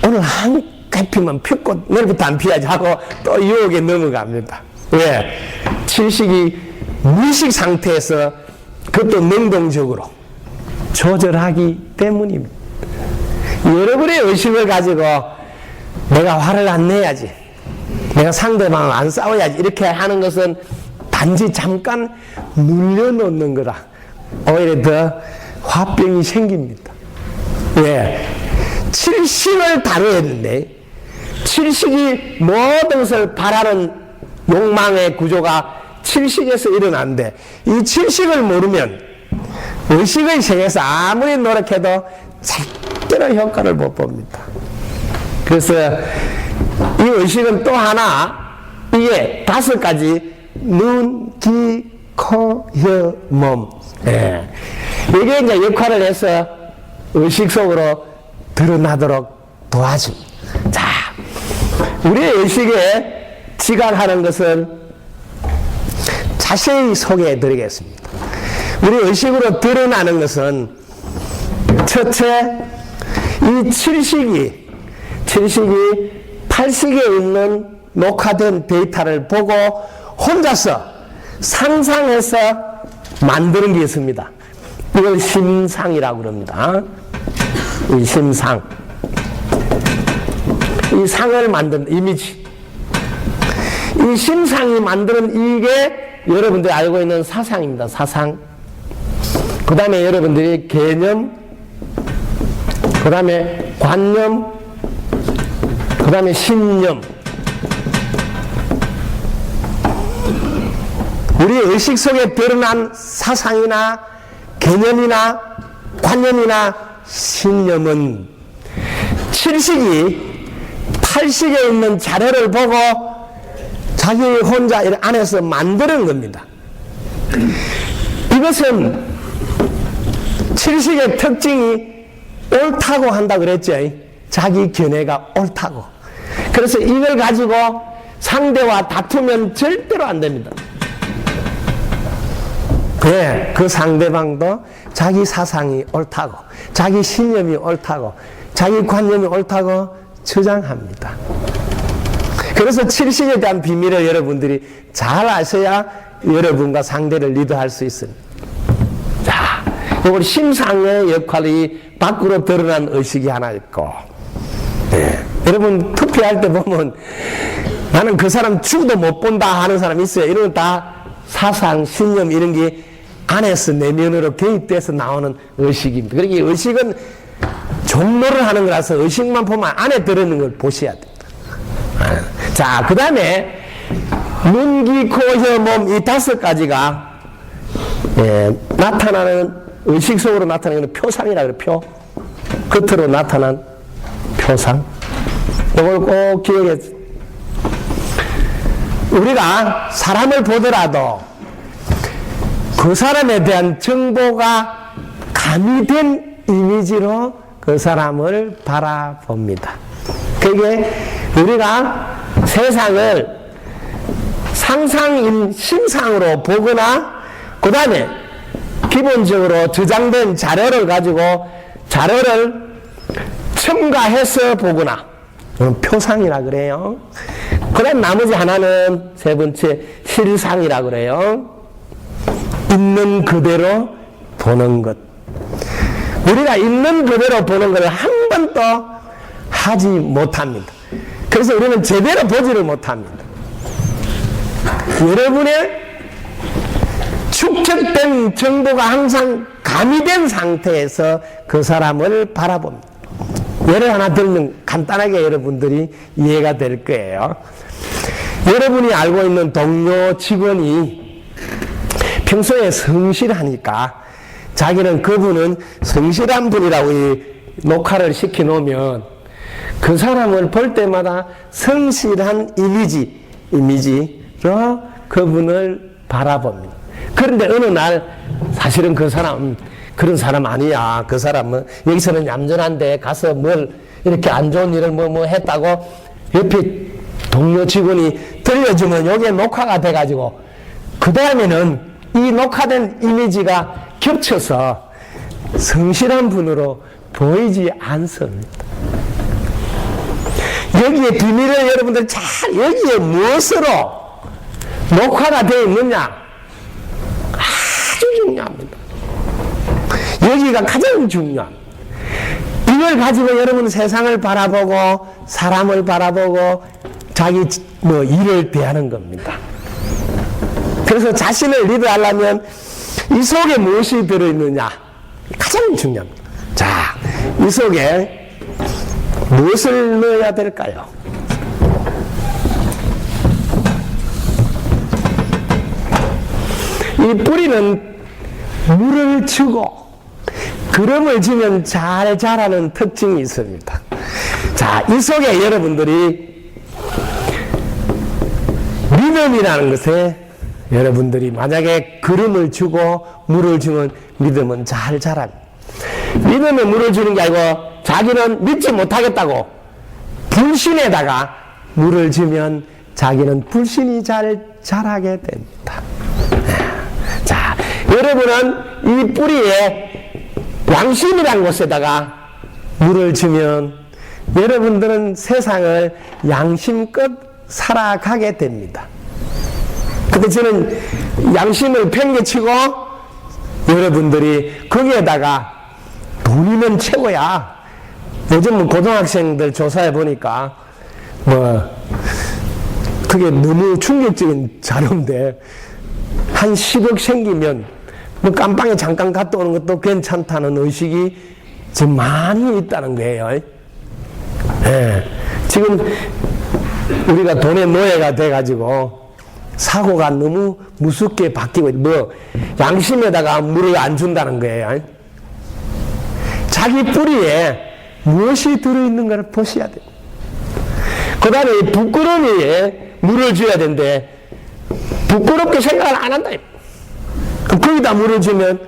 [SPEAKER 2] 오늘 한 피면 피고 내일부터 안 피워야지 하고 또 유혹에 넘어갑니다. 왜? 칠식이 무의식 상태에서 그것도 능동적으로 조절하기 때문입니다. 여러분의 의식을 가지고 내가 화를 안 내야지, 내가 상대방을 안 싸워야지 이렇게 하는 것은 단지 잠깐 눌려놓는 거라 오히려 더 화병이 생깁니다. 왜? 칠식을 다뤄야 되는데 칠식이 모든 것을 바라는 욕망의 구조가 칠식에서 일어나는데 이 칠식을 모르면 의식의 세계에서 아무리 노력해도 절대로 효과를 못 봅니다. 그래서 이 의식은 또 하나 이게 5가지 눈, 귀, 코, 혀, 몸 이게 이제 역할을 해서 의식 속으로 드러나도록 도와줍니다. 자, 우리의 의식에 지각하는 것을 자세히 소개해 드리겠습니다. 우리 의식으로 드러나는 것은 첫째, 이 칠식이 팔식에 있는 녹화된 데이터를 보고 혼자서 상상해서 만드는 게 있습니다. 이걸 심상이라고 그럽니다. 이 심상. 이 상을 만든 이미지. 이 심상이 만드는 이게 여러분들이 알고 있는 사상입니다. 사상. 그 다음에 여러분들이 개념, 그 다음에 관념, 그 다음에 신념. 우리 의식 속에 드러난 사상이나 개념이나 관념이나 신념은 칠식이 팔식에 있는 자료를 보고 자기 혼자 안에서 만드는 겁니다. 이것은 칠식의 특징이 옳다고 한다 그랬죠. 자기 견해가 옳다고. 그래서 이걸 가지고 상대와 다투면 절대로 안 됩니다. 네, 그 상대방도 자기 사상이 옳다고, 자기 신념이 옳다고, 자기 관념이 옳다고 주장합니다. 그래서 칠식에 대한 비밀을 여러분들이 잘 아셔야 여러분과 상대를 리드할 수 있습니다. 자, 이걸 심상의 역할이 밖으로 드러난 의식이 하나 있고, 네. 여러분 투표할 때 보면 나는 그 사람 죽어도 못 본다 하는 사람 있어요. 이런 다 사상, 신념 이런 게 안에서 내면으로 개입돼서 나오는 의식입니다. 그러니까 의식은 종로를 하는 거라서 의식만 보면 안에 들어있는 걸 보셔야 됩니다. 자, 그 다음에 눈, 귀, 코, 혀, 몸 이 5가지가 나타나는 의식 속으로 나타나는 표상이라 그래요. 표. 겉으로 나타난 표상. 이걸 꼭 기억해. 우리가 사람을 보더라도 그 사람에 대한 정보가 가미된 이미지로 그 사람을 바라봅니다. 그게 우리가 세상을 상상인 심상으로 보거나 그 다음에 기본적으로 저장된 자료를 가지고 자료를 첨가해서 보거나 표상이라 그래요. 그 다음 나머지 하나는 세 번째 실상이라 그래요. 있는 그대로 보는 것. 우리가 있는 그대로 보는 것을 한 번도 하지 못합니다. 그래서 우리는 제대로 보지를 못합니다. 여러분의 축적된 정보가 항상 가미된 상태에서 그 사람을 바라봅니다. 예를 하나 들면 간단하게 여러분들이 이해가 될 거예요. 여러분이 알고 있는 동료 직원이 평소에 성실하니까 자기는 그분은 성실한 분이라고 이 녹화를 시켜놓으면 그 사람을 볼 때마다 성실한 이미지로 그분을 바라봅니다. 그런데 어느 날 사실은 그 사람 그런 사람 아니야. 그 사람은 여기서는 얌전한데 가서 뭘 이렇게 안 좋은 일을 뭐 했다고 옆에 동료 직원이 들려주면 여기에 녹화가 돼가지고 그 다음에는 이 녹화된 이미지가 겹쳐서 성실한 분으로 보이지 않습니다. 여기에 비밀을 여러분들 잘 여기에 무엇으로 녹화가 되어 있느냐 아주 중요합니다. 여기가 가장 중요합니다. 이걸 가지고 여러분은 세상을 바라보고 사람을 바라보고 자기 일을 대하는 겁니다. 그래서 자신을 리드하려면 이 속에 무엇이 들어있느냐 가장 중요합니다. 자, 이 속에 무엇을 넣어야 될까요? 이 뿌리는 물을 주고 그름을 주면 잘 자라는 특징이 있습니다. 자, 이 속에 여러분들이 믿음이라는 것에 여러분들이 만약에 그름을 주고 물을 주면 믿음은 잘 자랍니다. 믿음에 물을 주는 게 아니고 자기는 믿지 못하겠다고 불신에다가 물을 주면 자기는 불신이 잘 자라게 됩니다. 자, 여러분은 이 뿌리에 양심이라는 곳에다가 물을 주면 여러분들은 세상을 양심껏 살아가게 됩니다. 근데 저는 양심을 팽개치고 여러분들이 거기에다가 돈이면 최고야. 요즘은 고등학생들 조사해 보니까 그게 너무 충격적인 자료인데 한 10억 생기면 깜빵에 잠깐 갔다 오는 것도 괜찮다는 의식이 지금 많이 있다는 거예요. 네. 지금 우리가 돈의 노예가 돼가지고 사고가 너무 무섭게 바뀌고 양심에다가 물을 안 준다는 거예요. 자기 뿌리에 무엇이 들어있는가를 보셔야 돼요. 그 다음에 부끄러움에 물을 줘야 되는데 부끄럽게 생각을 안 한다. 거기다 물을 주면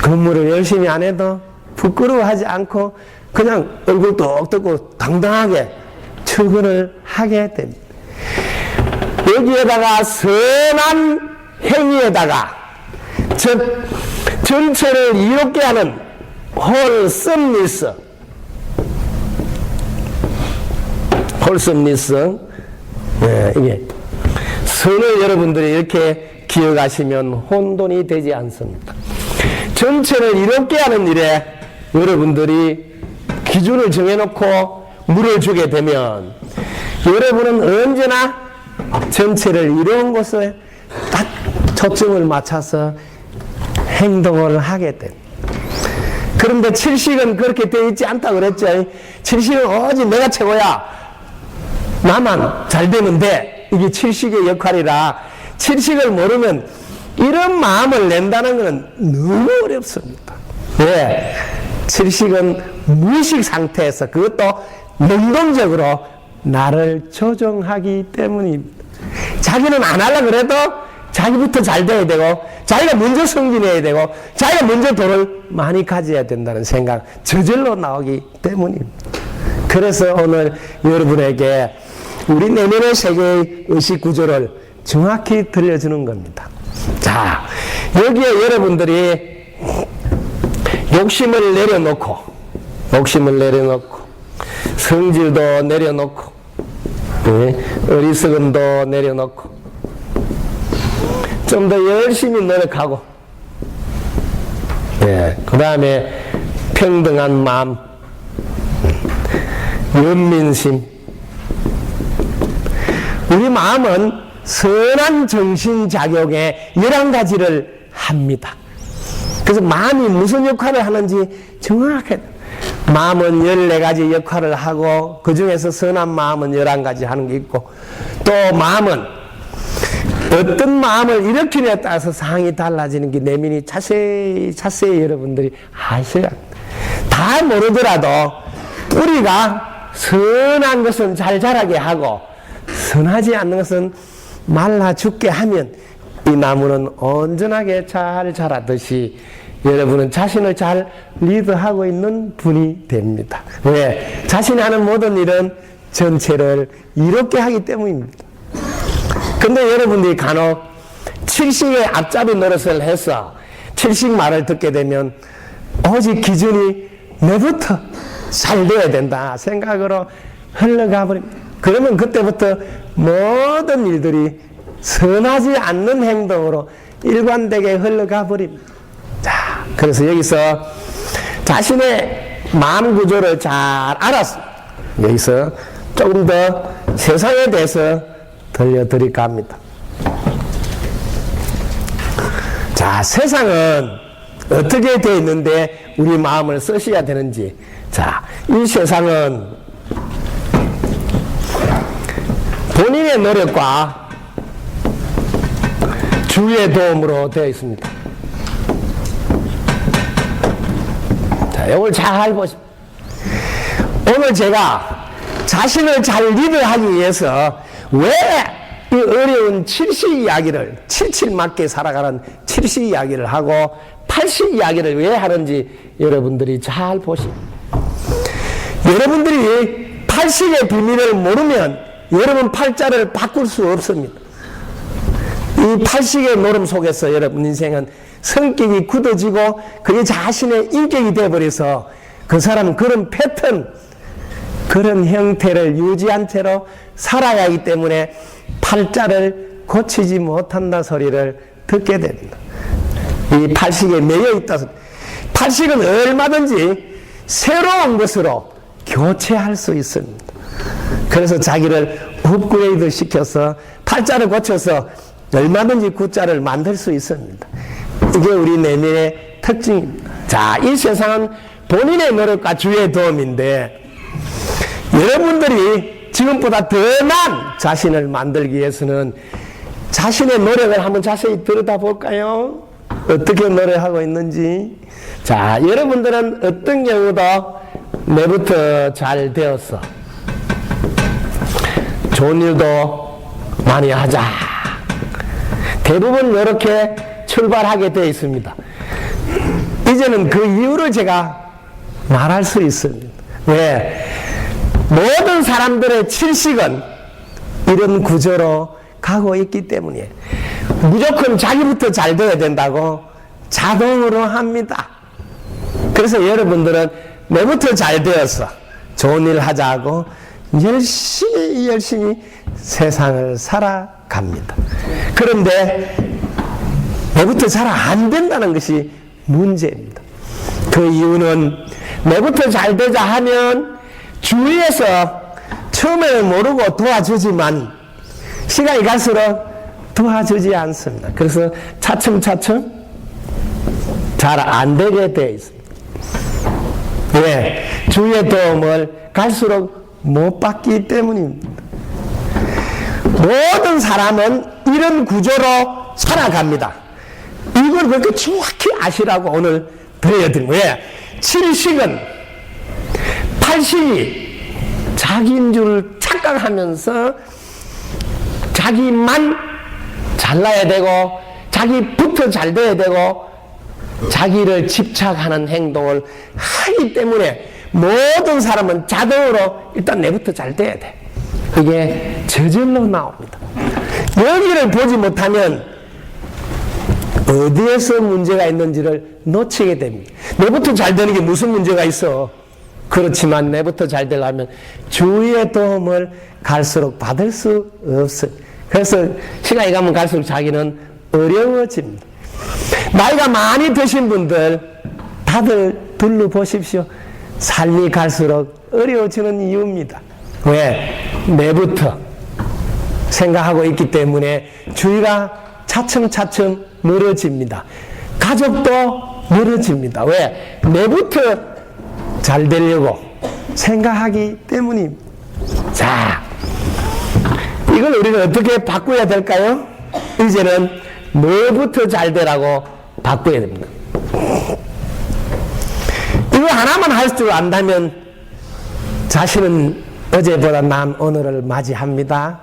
[SPEAKER 2] 그 물을 열심히 안 해도 부끄러워하지 않고 그냥 얼굴 똑 뜨고 당당하게 출근을 하게 됩니다. 여기에다가 선한 행위에다가 전체를 이롭게 하는 홀썸니스 이게 선을 여러분들이 이렇게 기억하시면 혼돈이 되지 않습니다. 전체를 이롭게 하는 일에 여러분들이 기준을 정해놓고 물을 주게 되면 여러분은 언제나 전체를 이루는 것에 딱 초점을 맞춰서 행동을 하게 됩니다. 그런데 칠식은 그렇게 되어 있지 않다고 그랬죠. 칠식은 오직 내가 최고야. 나만 잘 되면 돼. 이게 칠식의 역할이라 칠식을 모르면 이런 마음을 낸다는 것은 너무 어렵습니다. 왜? 칠식은 무의식 상태에서 그것도 능동적으로 나를 조정하기 때문입니다. 자기는 안 하려고 그래도 자기부터 잘 돼야 되고 자기가 먼저 승진해야 되고 자기가 먼저 돈을 많이 가져야 된다는 생각 저절로 나오기 때문입니다. 그래서 오늘 여러분에게 우리 내면의 세계의 의식 구조를 정확히 들려주는 겁니다. 자, 여기에 여러분들이 욕심을 내려놓고 성질도 내려놓고 어리석음도 내려놓고 좀 더 열심히 노력하고 그 다음에 평등한 마음, 연민심. 우리 마음은 선한 정신작용의 11가지를 합니다. 그래서 마음이 무슨 역할을 하는지 정확하게 마음은 14가지 역할을 하고 그 중에서 선한 마음은 11가지 하는 게 있고 또 마음은 어떤 마음을 일으키느냐에 따라서 상황이 달라지는 게 내면이 자세히 여러분들이 아셔야 합니다. 다 모르더라도 우리가 선한 것은 잘 자라게 하고 선하지 않는 것은 말라 죽게 하면 이 나무는 온전하게 잘 자라듯이 여러분은 자신을 잘 리드하고 있는 분이 됩니다. 왜? 자신이 하는 모든 일은 전체를 이롭게 하기 때문입니다. 근데 여러분들이 간혹 칠식의 앞잡이 노릇을 해서 칠식 말을 듣게 되면 오직 기준이 내부터 잘 돼야 된다 생각으로 흘러가 버립니다. 그러면 그때부터 모든 일들이 선하지 않는 행동으로 일관되게 흘러가 버립니다. 자, 그래서 여기서 자신의 마음 구조를 잘 알아서 여기서 조금 더 세상에 대해서 들려드릴까 합니다. 자, 세상은 어떻게 되어 있는데 우리 마음을 쓰셔야 되는지. 자, 이 세상은 본인의 노력과 주의 도움으로 되어 있습니다. 자, 이걸 잘 보십시오. 오늘 제가 자신을 잘 리드하기 위해서 왜 이 어려운 70 이야기를 77 맞게 살아가는 70 이야기를 하고 80 이야기를 왜 하는지 여러분들이 잘 보십시오. 여러분들이 80의 비밀을 모르면 여러분 팔자를 바꿀 수 없습니다. 이 80의 노름 속에서 여러분 인생은 성격이 굳어지고 그게 자신의 인격이 되어버려서 그 사람은 그런 패턴, 그런 형태를 유지한 채로 살아야 하기 때문에 팔자를 고치지 못한다 소리를 듣게 됩니다. 이 팔식에 매여 있다. 팔식은 얼마든지 새로운 것으로 교체할 수 있습니다. 그래서 자기를 업그레이드 시켜서 팔자를 고쳐서 얼마든지 구자를 만들 수 있습니다. 이게 우리 내면의 특징입니다. 자, 이 세상은 본인의 노력과 주의 도움인데 여러분들이 지금보다 더 나은 자신을 만들기 위해서는 자신의 노력을 한번 자세히 들여다볼까요? 어떻게 노력하고 있는지. 자, 여러분들은 어떤 경우도 내부터 잘 되었어. 좋은 일도 많이 하자. 대부분 이렇게 출발하게 되어 있습니다. 이제는 그 이유를 제가 말할 수 있습니다. 왜? 모든 사람들의 칠식은 이런 구조로 가고 있기 때문에 무조건 자기부터 잘 돼야 된다고 자동으로 합니다. 그래서 여러분들은 내부터 잘 되어서 좋은 일 하자고 열심히 세상을 살아갑니다. 그런데 내부터 잘 안 된다는 것이 문제입니다. 그 이유는 내부터 잘 되자 하면 주위에서 처음에는 모르고 도와주지만 시간이 갈수록 도와주지 않습니다. 그래서 차츰차츰 잘 안 되게 되어 있습니다. 왜? 주위의 도움을 갈수록 못 받기 때문입니다. 모든 사람은 이런 구조로 살아갑니다. 이걸 그렇게 정확히 아시라고 오늘 들려드린 거예요. 7식은 8식이 자기인 줄 착각하면서 자기만 잘나야 되고 자기부터 잘 돼야 되고 자기를 집착하는 행동을 하기 때문에 모든 사람은 자동으로 일단 내부터 잘 돼야 돼. 그게 저절로 나옵니다. 여기를 보지 못하면 어디에서 문제가 있는지를 놓치게 됩니다. 내부터 잘 되는 게 무슨 문제가 있어? 그렇지만 내부터 잘 되려면 주위의 도움을 갈수록 받을 수 없어요. 그래서 시간이 가면 갈수록 자기는 어려워집니다. 나이가 많이 드신 분들 다들 둘러보십시오. 삶이 갈수록 어려워지는 이유입니다. 왜? 내부터 생각하고 있기 때문에 주위가 차츰차츰 멀어집니다. 가족도 멀어집니다. 왜? 내부터 잘 되려고 생각하기 때문입니다. 자, 이걸 우리는 어떻게 바꿔야 될까요? 이제는 뭐부터 잘 되라고 바꿔야 됩니다. 이거 하나만 할 줄 안다면 자신은 어제보다 나은 오늘을 맞이합니다.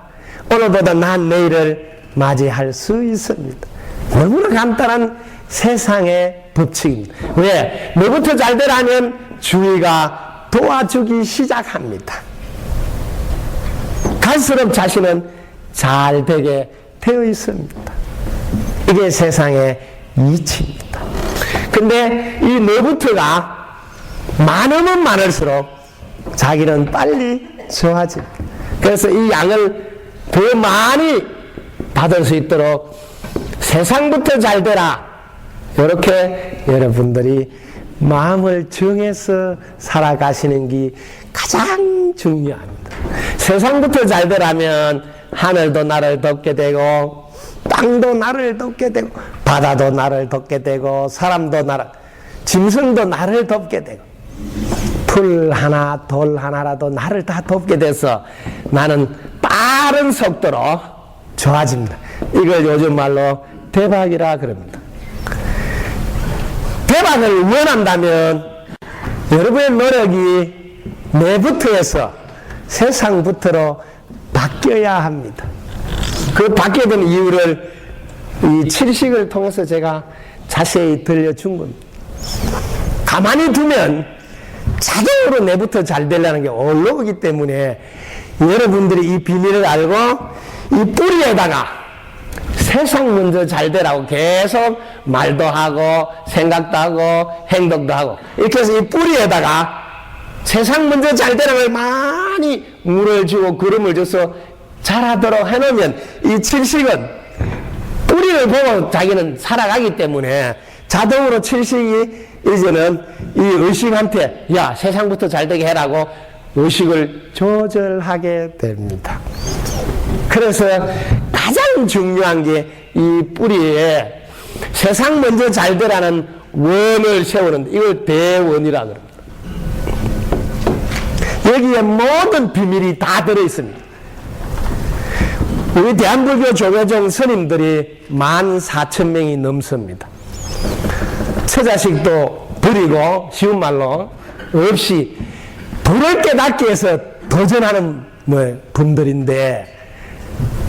[SPEAKER 2] 오늘보다 나은 내일을 맞이할 수 있습니다. 너무나 간단한 세상의 법칙입니다. 왜? 뭐부터 잘 되라면 주위가 도와주기 시작합니다. 갈수록 자신은 잘 되게 되어 있습니다. 이게 세상의 이치입니다. 근데 이 뭐부터가 많으면 많을수록 자기는 빨리 좋아집니다. 그래서 이 양을 더 많이 받을 수 있도록 세상부터 잘 되라. 이렇게 여러분들이 마음을 정해서 살아가시는 게 가장 중요합니다. 세상부터 잘 되라면 하늘도 나를 돕게 되고 땅도 나를 돕게 되고 바다도 나를 돕게 되고 사람도 나를 짐승도 나를 돕게 되고 풀 하나 돌 하나라도 나를 다 돕게 돼서 나는 빠른 속도로 좋아집니다. 이걸 요즘 말로 대박이라 그럽니다. 대박을 원한다면 여러분의 노력이 내부터에서 세상부터로 바뀌어야 합니다. 그 바뀌어야 되는 이유를 이 7식을 통해서 제가 자세히 들려준 겁니다. 가만히 두면 자동으로 내부터 잘 되려는 게 올라오기 때문에 여러분들이 이 비밀을 알고 이 뿌리에다가 세상 먼저 잘 되라고 계속 말도 하고 생각도 하고 행동도 하고 이렇게 해서 이 뿌리에다가 세상 먼저 잘 되라고 많이 물을 주고 기름을 줘서 잘하도록 해놓으면 이 7식은 뿌리를 보고 자기는 살아가기 때문에 자동으로 7식이 이제는 이 의식한테 야 세상부터 잘 되게 해라고 의식을 조절하게 됩니다. 그래서 가장 중요한 게 이 뿌리에 세상 먼저 잘 되라는 원을 세우는데 이걸 대원이라고 합니다. 여기에 모든 비밀이 다 들어있습니다. 우리 대한불교 조계종 스님들이 14,000명이 넘습니다. 처자식도 버리고 쉬운 말로 없이 도를 깨닫기 위해서 도전하는 분들인데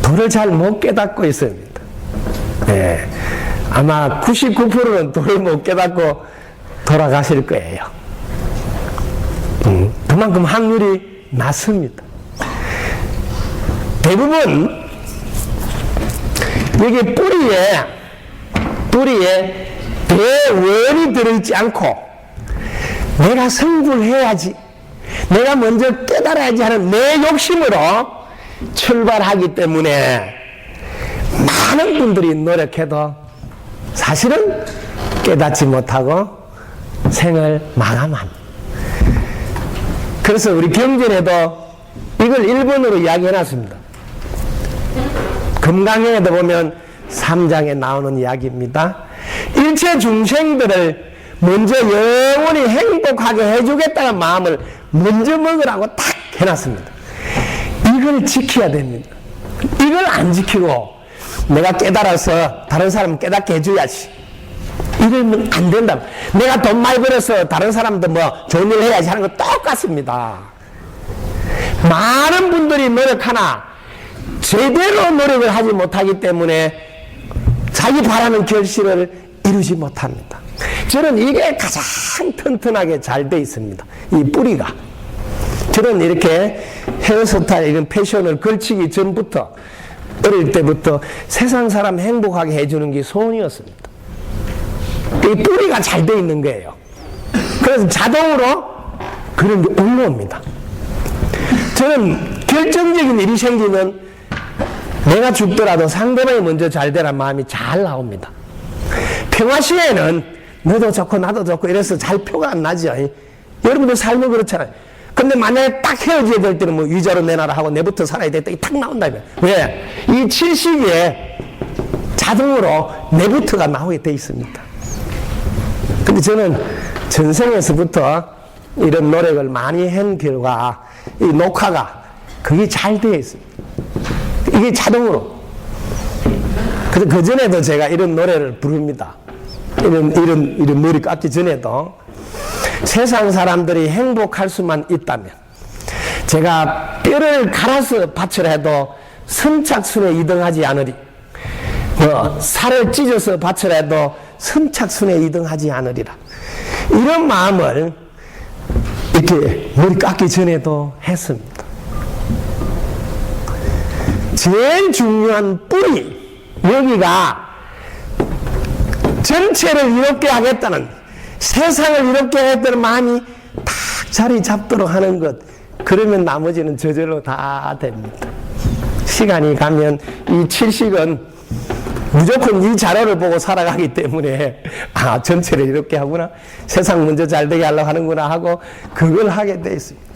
[SPEAKER 2] 도를 잘 못 깨닫고 있습니다. 네. 아마 99%는 도를 못 깨닫고 돌아가실 거예요. 그만큼 확률이 낮습니다. 대부분 여기 뿌리에 대원이 들어있지 않고 내가 성불해야지 내가 먼저 깨달아야지 하는 내 욕심으로 출발하기 때문에 많은 분들이 노력해도 사실은 깨닫지 못하고 생을 마감한. 그래서 우리 경전에도 이걸 1번으로 이야기해놨습니다. 금강경에도 보면 3장에 나오는 이야기입니다. 일체 중생들을 먼저 영원히 행복하게 해주겠다는 마음을 먼저 먹으라고 딱 해놨습니다. 이걸 지켜야 됩니다. 이걸 안 지키고 내가 깨달아서 다른 사람 깨닫게 해줘야지, 이러면 안 된다. 내가 돈 많이 벌어서 다른 사람도 뭐 좋은 일 해야지 하는 거 똑같습니다. 많은 분들이 노력하나 제대로 노력을 하지 못하기 때문에 자기 바라는 결실을 이루지 못합니다. 저는 이게 가장 튼튼하게 잘 돼 있습니다. 이 뿌리가. 저는 이렇게 헤어스타일 이런 패션을 걸치기 전부터, 어릴 때부터 세상 사람 행복하게 해주는 게 소원이었습니다. 이 뿌리가 잘 돼 있는 거예요. 그래서 자동으로 그런 게 올라옵니다. 저는 결정적인 일이 생기면 내가 죽더라도 상대방이 먼저 잘 되란 마음이 잘 나옵니다. 평화시에는 너도 좋고 나도 좋고 이래서 잘 표가 안 나죠. 여러분들 삶은 그렇잖아요. 근데 만약에 딱 헤어져야 될 때는 뭐 위자료 내놔라 하고 내부터 살아야 될 때 탁 나온다면. 왜? 이 칠시기에 자동으로 내부터가 나오게 돼 있습니다. 근데 저는 전생에서부터 이런 노력을 많이 한 결과 이 녹화가 그게 잘 되어 있습니다. 이게 자동으로. 그래서 그전에도 제가 이런 노래를 부릅니다. 이런 머리 깎기 전에도 세상 사람들이 행복할 수만 있다면 제가 뼈를 갈아서 밭을 해도 선착순에 이등하지 않으리, 살을 찢어서 밭을 해도 선착순에 이등하지 않으리라. 이런 마음을 이렇게 머리 깎기 전에도 했습니다. 제일 중요한 뿌리, 여기가 전체를 이롭게 하겠다는, 세상을 이롭게 하겠다는 마음이 딱 자리 잡도록 하는 것, 그러면 나머지는 저절로 다 됩니다. 시간이 가면 이 칠식은 무조건 이 자료를 보고 살아가기 때문에 전체를 이렇게 하구나, 세상 먼저 잘 되게 하려고 하는구나 하고 그걸 하게 돼 있습니다.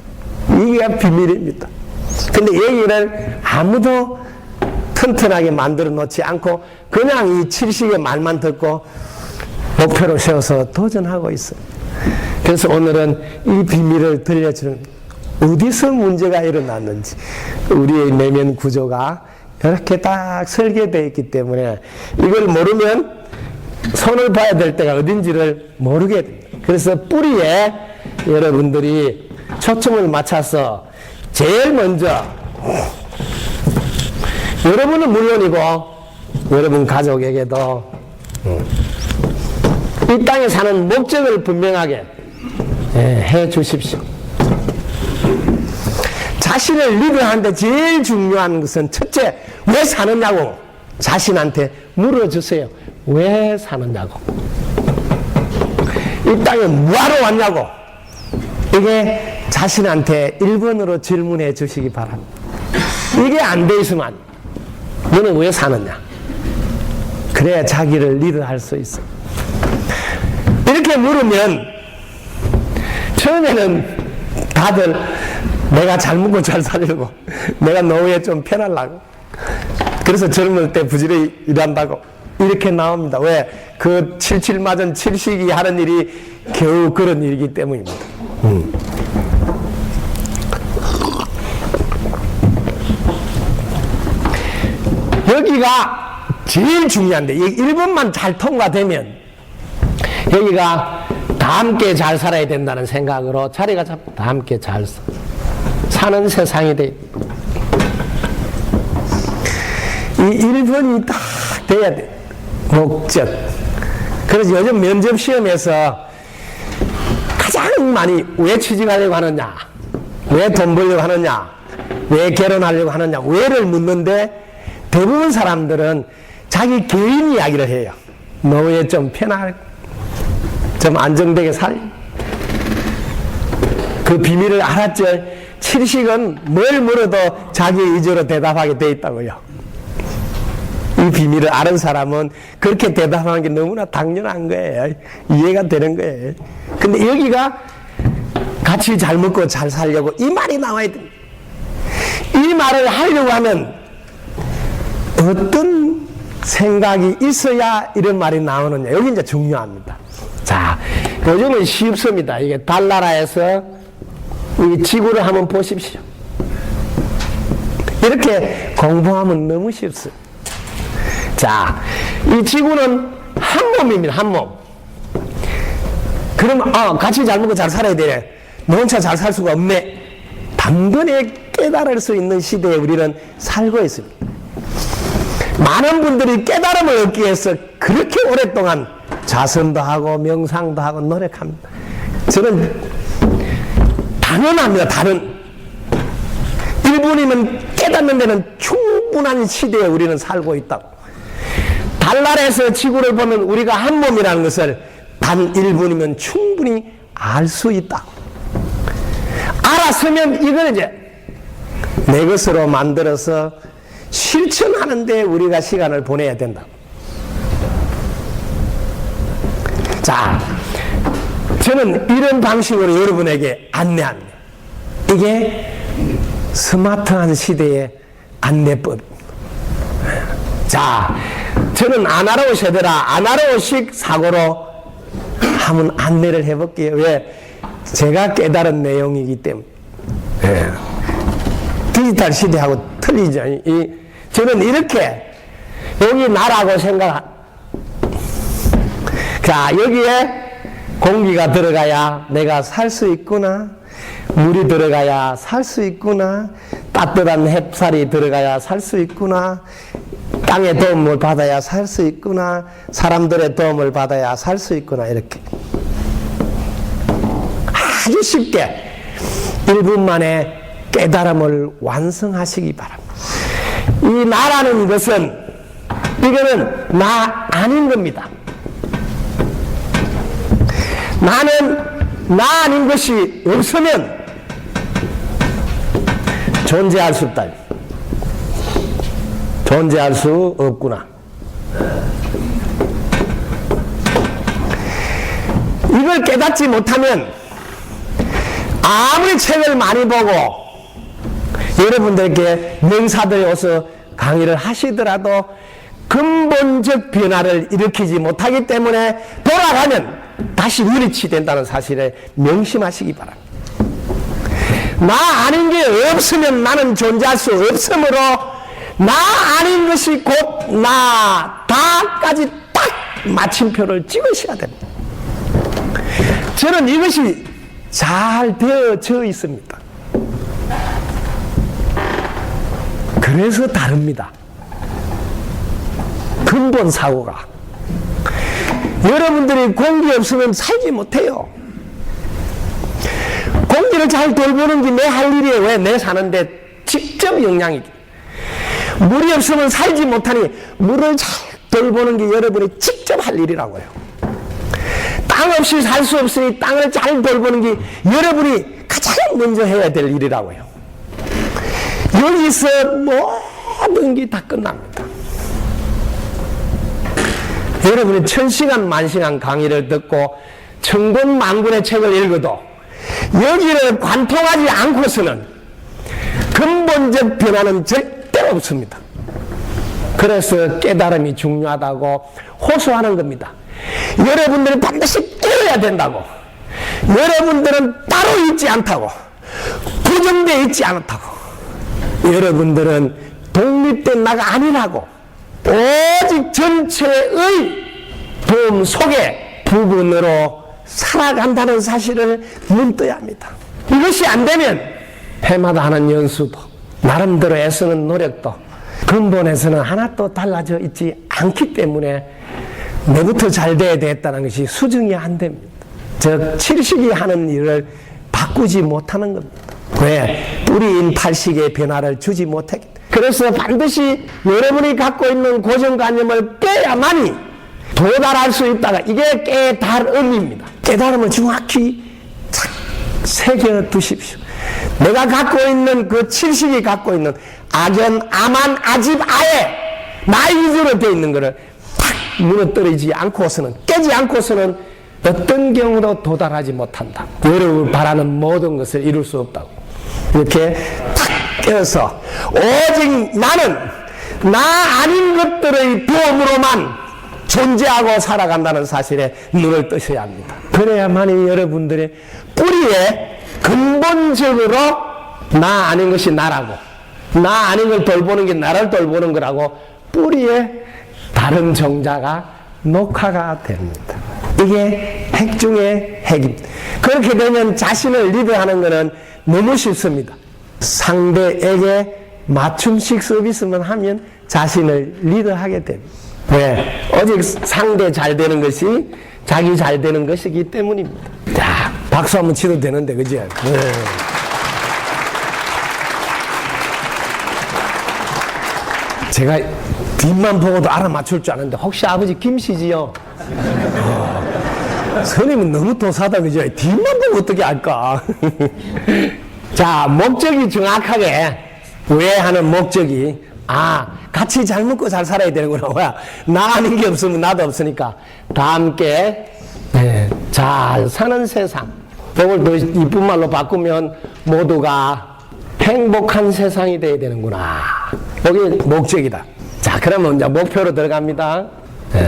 [SPEAKER 2] 이게 비밀입니다. 근데 여기를 아무도 튼튼하게 만들어 놓지 않고 그냥 이 칠식의 말만 듣고 목표로 세워서 도전하고 있어요. 그래서 오늘은 이 비밀을 들려주는, 어디서 문제가 일어났는지, 우리의 내면 구조가 이렇게 딱 설계되어 있기 때문에 이걸 모르면 손을 봐야 될 때가 어딘지를 모르게 됩니다. 그래서 뿌리에 여러분들이 초점을 맞춰서 제일 먼저, 여러분은 물론이고 여러분 가족에게도 이 땅에 사는 목적을 분명하게 해 주십시오. 자신을 리드하는데 제일 중요한 것은 첫째, 왜 사느냐고 자신한테 물어주세요. 왜 사느냐고, 이 땅에 뭐하러 왔냐고, 이게 자신한테 1번으로 질문해 주시기 바랍니다. 이게 안 돼 있으면 너는 왜 사느냐, 그래야 자기를 리드할 수 있어. 이렇게 물으면 처음에는 다들 내가 잘 먹고 잘 살려고, 내가 노후에 좀 편하려고, 그래서 젊을 때 부지런히 일한다고 이렇게 나옵니다. 왜? 그 77 맞은 칠식이 하는 일이 겨우 그런 일이기 때문입니다. 여기가 제일 중요한데, 이 1번만 잘 통과되면 여기가 다 함께 잘 살아야 된다는 생각으로 자리가 잡고 다 함께 잘 사는 세상이 돼. 이 1번이 딱 돼야 돼. 목적. 그래서 요즘 면접 시험에서 가장 많이 왜 취직하려고 하느냐, 왜 돈 벌려고 하느냐, 왜 결혼하려고 하느냐, 왜를 묻는데 대부분 사람들은 자기 개인 이야기를 해요. 노후에 좀 편하게, 좀 안정되게 살. 그 비밀을 알았죠. 칠식은 뭘 물어도 자기 의지로 대답하게 돼 있다고요. 이 비밀을 아는 사람은 그렇게 대답하는 게 너무나 당연한 거예요. 이해가 되는 거예요. 근데 여기가 같이 잘 먹고 잘 살려고 이 말이 나와야 됩니다. 이 말을 하려고 하면 어떤 생각이 있어야 이런 말이 나오느냐. 여기 이제 중요합니다. 자, 요즘은 쉽습니다. 이게 달나라에서 이 지구를 한번 보십시오. 이렇게 공부하면 너무 쉽습니다. 자, 이 지구는 한 몸입니다. 한 몸. 그럼 같이 잘 먹고 잘 살아야 되네. 너 혼자 잘 살 수가 없네. 단번에 깨달을 수 있는 시대에 우리는 살고 있습니다. 많은 분들이 깨달음을 얻기 위해서 그렇게 오랫동안 자선도 하고 명상도 하고 노력합니다. 저는 당연합니다. 다른 1분이면 깨닫는 데는 충분한 시대에 우리는 살고 있다고. 달날에서 지구를 보면 우리가 한 몸이라는 것을 단 1분이면 충분히 알 수 있다. 알았으면 이걸 이제 내 것으로 만들어서 실천하는 데 우리가 시간을 보내야 된다. 자, 저는 이런 방식으로 여러분에게 안내합니다. 이게 스마트한 시대의 안내법. 자, 저는 아나로우 세대라 아나로우식 사고로 한번 안내를 해볼게요. 왜? 제가 깨달은 내용이기 때문에. 예. 디지털 시대하고 틀리죠. 저는 이렇게 여기 나라고 자, 여기에 공기가 들어가야 내가 살 수 있구나. 물이 들어가야 살 수 있구나. 따뜻한 햇살이 들어가야 살 수 있구나. 땅의 도움을 받아야 살 수 있구나. 사람들의 도움을 받아야 살 수 있구나. 이렇게 아주 쉽게 1분 만에 깨달음을 완성하시기 바랍니다. 이 나라는 것은 이거는 나 아닌 겁니다. 나는 나 아닌 것이 없으면 존재할 수 없다. 존재할 수 없구나. 이걸 깨닫지 못하면 아무리 책을 많이 보고 여러분들께 명사들이 와서 강의를 하시더라도 근본적 변화를 일으키지 못하기 때문에 돌아가면 다시 유리치 된다는 사실을 명심하시기 바랍니다. 나 아닌 게 없으면 나는 존재할 수 없으므로 나 아닌 것이 곧 나다까지 딱 마침표를 찍으셔야 됩니다. 저는 이것이 잘 되어져 있습니다. 그래서 다릅니다. 근본 사고가. 여러분들이 공기 없으면 살지 못해요. 공기를 잘 돌보는 게 내 할 일이에요. 왜? 내 사는데 직접 영향이지. 물이 없으면 살지 못하니 물을 잘 돌보는 게 여러분이 직접 할 일이라고요. 땅 없이 살 수 없으니 땅을 잘 돌보는 게 여러분이 가장 먼저 해야 될 일이라고요. 여기서 모든 게 다 끝납니다. 여러분이 1000시간 만시간 강의를 듣고 천군만군의 책을 읽어도 여기를 관통하지 않고서는 근본적 변화는 절대 없습니다. 그래서 깨달음이 중요하다고 호소하는 겁니다. 여러분들이 반드시 깨어야 된다고. 여러분들은 따로 있지 않다고. 고정되어 있지 않다고. 여러분들은 독립된 나가 아니라고. 오직 전체의 도움 속에 부분으로 살아간다는 사실을 눈떠야 합니다. 이것이 안 되면 해마다 하는 연수도 나름대로 애쓰는 노력도 근본에서는 하나도 달라져 있지 않기 때문에 내부터 잘 돼야 되겠다는 것이 수정이 안 됩니다. 즉 칠식이 하는 일을 바꾸지 못하는 겁니다. 왜? 뿌리인 팔식의 변화를 주지 못했기 때문에. 그래서 반드시 여러분이 갖고 있는 고정관념을 깨야만이 도달할 수 있다가 이게 깨달음입니다. 깨달음을 정확히 새겨두십시오. 내가 갖고 있는 그 칠식이 갖고 있는 악연, 아만, 아집, 아에 나 위주로 되어 있는 것을 탁 무너뜨리지 않고서는, 깨지 않고서는 어떤 경우도 도달하지 못한다. 여러분 바라는 모든 것을 이룰 수 없다고. 이렇게 탁 깨어서 오직 나는 나 아닌 것들의 도움으로만 존재하고 살아간다는 사실에 눈을 뜨셔야 합니다. 그래야만이 여러분들의 뿌리에 근본적으로 나 아닌 것이 나라고, 나 아닌 걸 돌보는 게 나를 돌보는 거라고 뿌리에 다른 정자가 녹화가 됩니다. 이게 핵 중의 핵입니다. 그렇게 되면 자신을 리드하는 것은 너무 쉽습니다. 상대에게 맞춤식 서비스만 하면 자신을 리드하게 됩니다. 왜? 오직 상대 잘 되는 것이 자기 잘 되는 것이기 때문입니다. 자, 박수 한번 치도 되는데, 그죠? 네. 제가 뒷만 보고도 알아맞출 줄 아는데, 혹시 아버지 김씨지요? 선임은 너무 도사다, 그죠? 뒷만 보고 어떻게 알까? 자, 목적이 정확하게, 왜 하는 목적이, 같이 잘 먹고 잘 살아야 되는구나. 뭐야? 나 아닌 게 없으면 나도 없으니까 다 함께 잘 사는 세상. 이걸 더 이쁜 말로 바꾸면 모두가 행복한 세상이 돼야 되는구나. 여기 목적이다. 자, 그러면 이제 목표로 들어갑니다.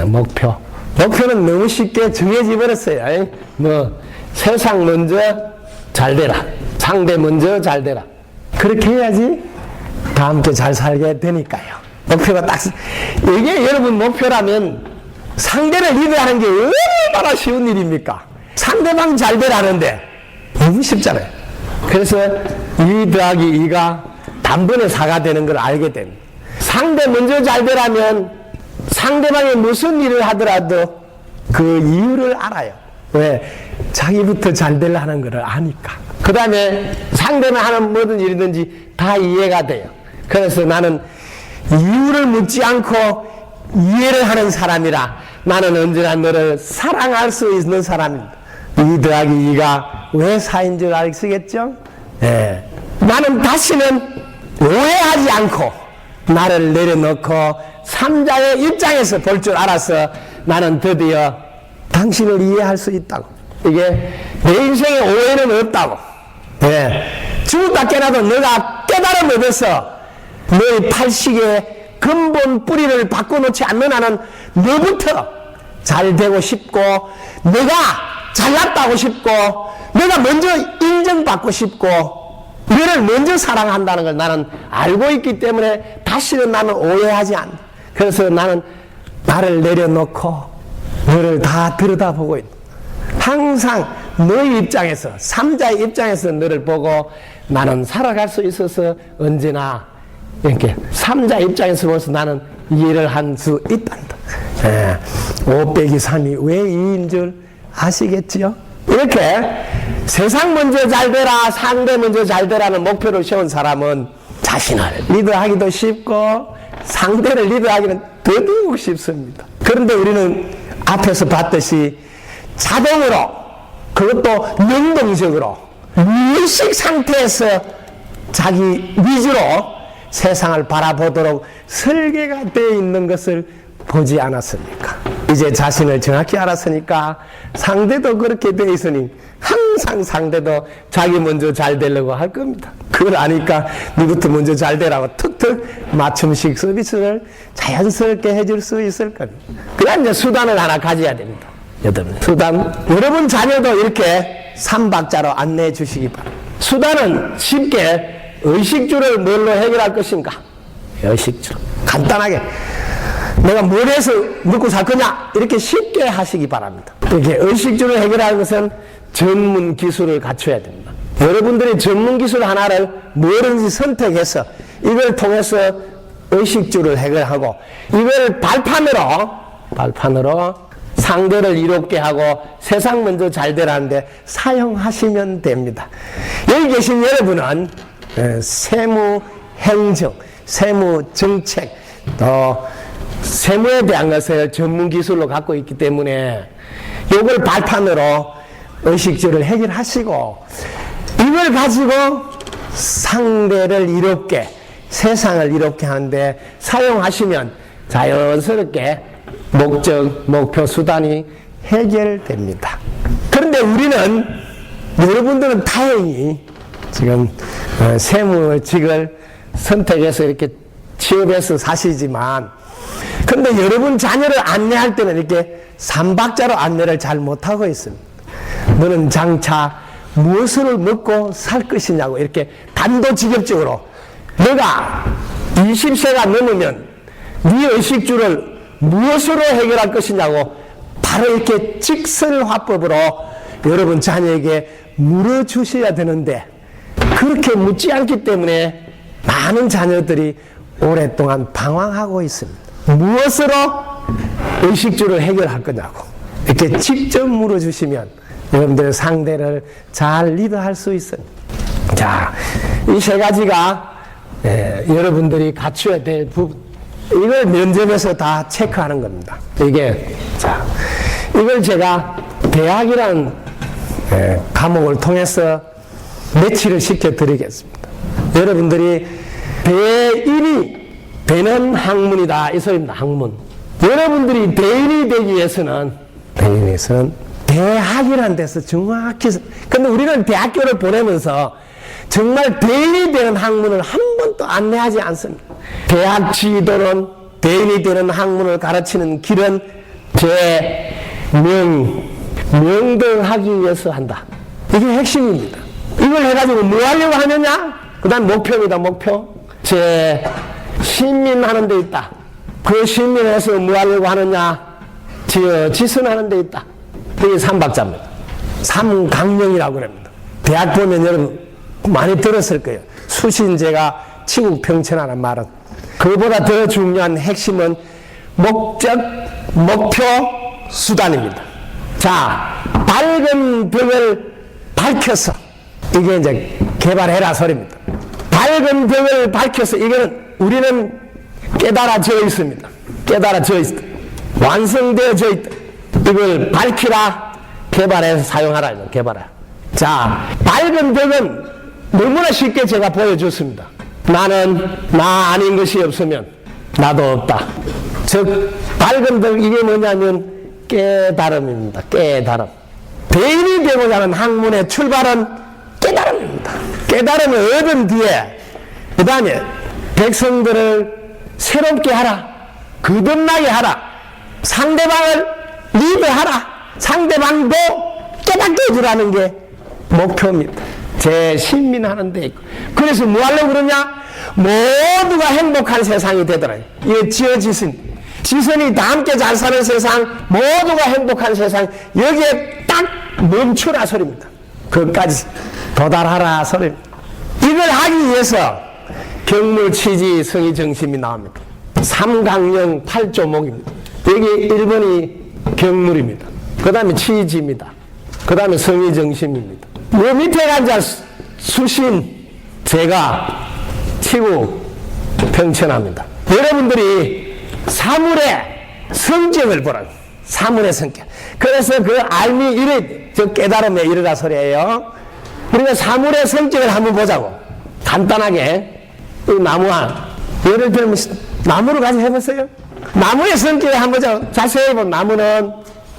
[SPEAKER 2] 목표. 목표는 너무 쉽게 정해져 버렸어요. 뭐 세상 먼저 잘 되라. 상대 먼저 잘 되라. 그렇게 해야지 다 함께 잘 살게 되니까요. 목표가 딱, 이게 여러분 목표라면 상대를 리드하는 게 얼마나 쉬운 일입니까? 상대방 잘 되라는데 너무 쉽잖아요. 그래서 2 더하기 2가 단번에 4가 되는 걸 알게 됩니다. 상대 먼저 잘 되라면 상대방이 무슨 일을 하더라도 그 이유를 알아요. 왜? 자기부터 잘 되려는 걸 아니까. 그 다음에 상대가 하는 모든 일이든지 다 이해가 돼요. 그래서 나는 이유를 묻지 않고 이해를 하는 사람이라 나는 언제나 너를 사랑할 수 있는 사람입니다. 2 더하기 2가 왜 4인 줄 아시겠죠? 예. 나는 다시는 오해하지 않고 나를 내려놓고 3자의 입장에서 볼 줄 알아서 나는 드디어 당신을 이해할 수 있다고. 이게 내 인생에 오해는 없다고. 예. 죽었다 깨나도 너가 깨달음 얻어서 너의 팔식의 근본 뿌리를 바꿔놓지 않는 한은 너부터 잘 되고 싶고 내가 잘났다고 싶고 내가 먼저 인정받고 싶고 너를 먼저 사랑한다는 걸 나는 알고 있기 때문에 다시는 나는 오해하지 않는다. 그래서 나는 나를 내려놓고 너를 다 들여다보고 있다. 항상 너의 입장에서 3자의 입장에서 너를 보고 나는 살아갈 수 있어서 언제나 이렇게 3자 입장에서 보면서 나는 이해를 할 수 있단다. 5 빼기 3이 왜 2인 줄 아시겠지요? 이렇게 세상 먼저 잘 되라, 상대 먼저 잘 되라는 목표를 세운 사람은 자신을 리드하기도 쉽고 상대를 리드하기는 더더욱 쉽습니다. 그런데 우리는 앞에서 봤듯이 자동으로, 그것도 능동적으로 무의식 상태에서 자기 위주로 세상을 바라보도록 설계가 되어 있는 것을 보지 않았습니까? 이제 자신을 정확히 알았으니까 상대도 그렇게 되어 있으니 항상 상대도 자기 먼저 잘 되려고 할 겁니다. 그걸 아니까 니부터 먼저 잘 되라고 툭툭 맞춤식 서비스를 자연스럽게 해줄 수 있을 겁니다. 그래야 이제 수단을 하나 가져야 됩니다. 수단, 여러분 자녀도 이렇게 3박자로 안내해 주시기 바랍니다. 수단은 쉽게 의식주를 뭘로 해결할 것인가? 의식주. 간단하게 내가 뭘 해서 먹고 살 거냐? 이렇게 쉽게 하시기 바랍니다. 이렇게 의식주를 해결하는 것은 전문 기술을 갖춰야 됩니다. 여러분들이 전문 기술 하나를 뭐든지 선택해서 이걸 통해서 의식주를 해결하고 이걸 발판으로 상대를 이롭게 하고 세상 먼저 잘 되라는데 사용하시면 됩니다. 여기 계신 여러분은 세무 행정, 세무 정책, 또 세무에 대한 것을 전문 기술로 갖고 있기 때문에 이걸 발판으로 의식주를 해결하시고 이걸 가지고 상대를 이롭게, 세상을 이롭게 하는데 사용하시면 자연스럽게 목적, 목표, 수단이 해결됩니다. 그런데 우리는, 여러분들은 다행히 지금 세무직을 선택해서 이렇게 취업해서 사시지만, 근데 여러분 자녀를 안내할 때는 이렇게 삼박자로 안내를 잘 못하고 있습니다. 너는 장차 무엇을 먹고 살 것이냐고 이렇게 단도직입적으로, 너가 20세가 넘으면 네 의식주를 무엇으로 해결할 것이냐고 바로 이렇게 직설화법으로 여러분 자녀에게 물어주셔야 되는데, 그렇게 묻지 않기 때문에 많은 자녀들이 오랫동안 방황하고 있습니다. 무엇으로 의식주를 해결할 거냐고 이렇게 직접 물어주시면 여러분들의 상대를 잘 리드할 수 있습니다. 자, 이 세 가지가 여러분들이 갖춰야 될 부분, 이걸 면접에서 다 체크하는 겁니다. 이게, 자, 이걸 제가 대학이라는 과목을 통해서 매치를 시켜드리겠습니다. 여러분들이 대인이 되는 학문이다, 이 소리입니다. 학문. 여러분들이 대인이 되기 위해서는 대학이라는 데서 정확히, 근데 우리는 대학교를 보내면서 정말 대인이 되는 학문을 한 번도 안내하지 않습니다. 대학 지도는 대인이 되는 학문을 가르치는 길은 명등하기 위해서 한다. 이게 핵심입니다. 이걸 해가지고 뭐 하려고 하느냐? 그 다음 목표입니다. 목표. 신민하는 데 있다. 그 신민에서 뭐 하려고 하느냐? 지선하는 데 있다. 이게 삼박자입니다. 삼강령이라고 합니다. 대학 보면 여러분 많이 들었을 거예요. 수신제가 치국평천하는 말은. 그보다 더 중요한 핵심은 목적, 목표, 수단입니다. 자, 밝은 벽을 밝혀서, 이게 이제 개발해라 소리입니다. 밝은 벽을 밝혀서, 이거는 우리는 깨달아져 있습니다. 깨달아져 있다. 완성되어져 있다. 이걸 밝히라, 개발해서 사용하라, 개발하라. 자, 밝은 벽은 너무나 쉽게 제가 보여줬습니다. 나는 나 아닌 것이 없으면 나도 없다. 즉, 밝은 벽, 이게 뭐냐면 깨달음입니다. 깨달음. 대인이 되고자 하는 학문의 출발은 깨달음입니다. 깨달음을 얻은 뒤에, 그 다음에 백성들을 새롭게 하라, 거듭나게 하라, 상대방을 리드하라, 상대방도 깨닫게 해주라는 게 목표입니다. 제 신민하는 데 있고. 그래서 뭐 하려고 그러냐? 모두가 행복한 세상이 되더라. 이게 지어지신, 지선이 다 함께 잘 사는 세상, 모두가 행복한 세상, 여기에 딱 멈추라 소리입니다. 그것까지 도달하라 소리입니다. 이걸 하기 위해서 경물, 취지, 성의, 정심이 나옵니다. 삼강령 8조목입니다. 여기 1번이 경물입니다. 그 다음에 취지입니다. 그 다음에 성의, 정심입니다. 요 밑에 앉아 수신, 제가 치고 평천합니다. 여러분들이 사물의 성격을 보라. 사물의 성격. 그래서 그 알미 이래, 저 깨달음에 이르라 소리예요. 우리가 사물의 성격을 한번 보자고. 간단하게 이 나무와, 예를 들면 나무를 가지고 해보세요. 나무의 성격을 한번 보자고. 자세히 보면 나무는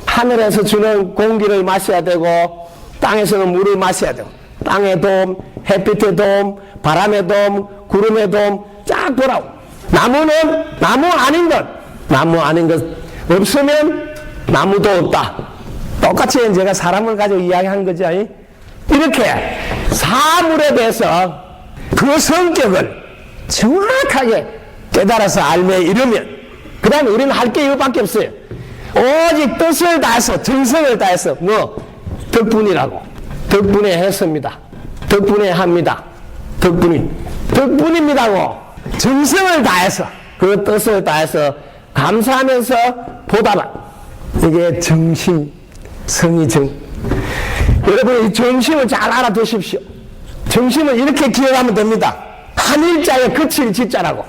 [SPEAKER 2] 하늘에서 주는 공기를 마셔야 되고, 땅에서는 물을 마셔야 되고, 땅의 도움, 햇빛의 도움, 바람의 도움, 구름의 도움 쫙 보라고. 나무는 나무 아닌 것 없으면 나무도 없다. 똑같이 제가 사람을 가지고 이야기한 거죠. 이렇게 사물에 대해서 그 성격을 정확하게 깨달아서 알매 이르면, 그 다음에 우리는 할 게 이거밖에 없어요. 오직 뜻을 다해서, 정성을 다해서, 덕분이라고. 덕분에 했습니다. 덕분에 합니다. 덕분입니다고. 정성을 다해서, 그 뜻을 다해서 감사하면서 보답한, 이게 정심, 성의정. 여러분, 이 정심을 잘 알아두십시오. 정심을 이렇게 기억하면 됩니다. 한 일자에 그칠 짓자라고.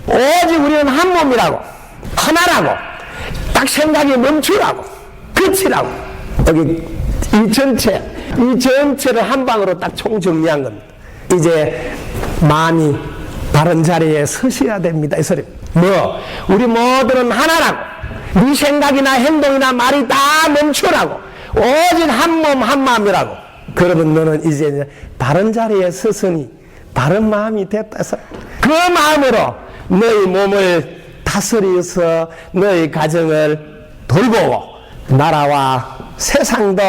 [SPEAKER 2] 오직 우리는 한 몸이라고. 하나라고. 딱 생각이 멈추라고. 그치라고. 여기 이 전체 이 전체를 한 방으로 딱 총정리한 겁니다. 이제 마음이 바른 자리에 서셔야 됩니다. 이 소리. 우리 모두는 하나라고. 네 생각이나 행동이나 말이 다 멈추라고. 오직 한 몸 한 마음이라고. 그러면 너는 이제 바른 자리에 서서니 바른 마음이 됐다 해서 그 마음으로 너희 몸을 다스려서 너희 가정을 돌보고 나라와 세상도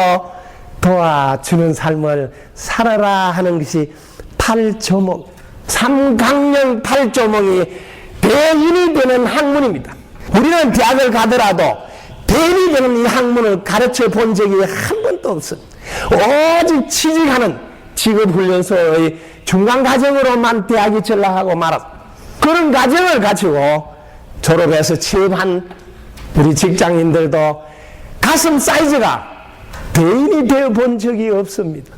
[SPEAKER 2] 도와주는 삶을 살아라 하는 것이 팔조목, 삼강령 팔조목이 대인이 되는 학문입니다. 우리는 대학을 가더라도 대인이 되는 이 학문을 가르쳐 본 적이 한 번도 없습니다. 오직 취직하는 직업훈련소의 중간과정으로만 대학이 전락하고 말았습니다. 그런 과정을 가지고 졸업해서 취업한 우리 직장인들도 가슴 사이즈가 대인이 되어 본 적이 없습니다.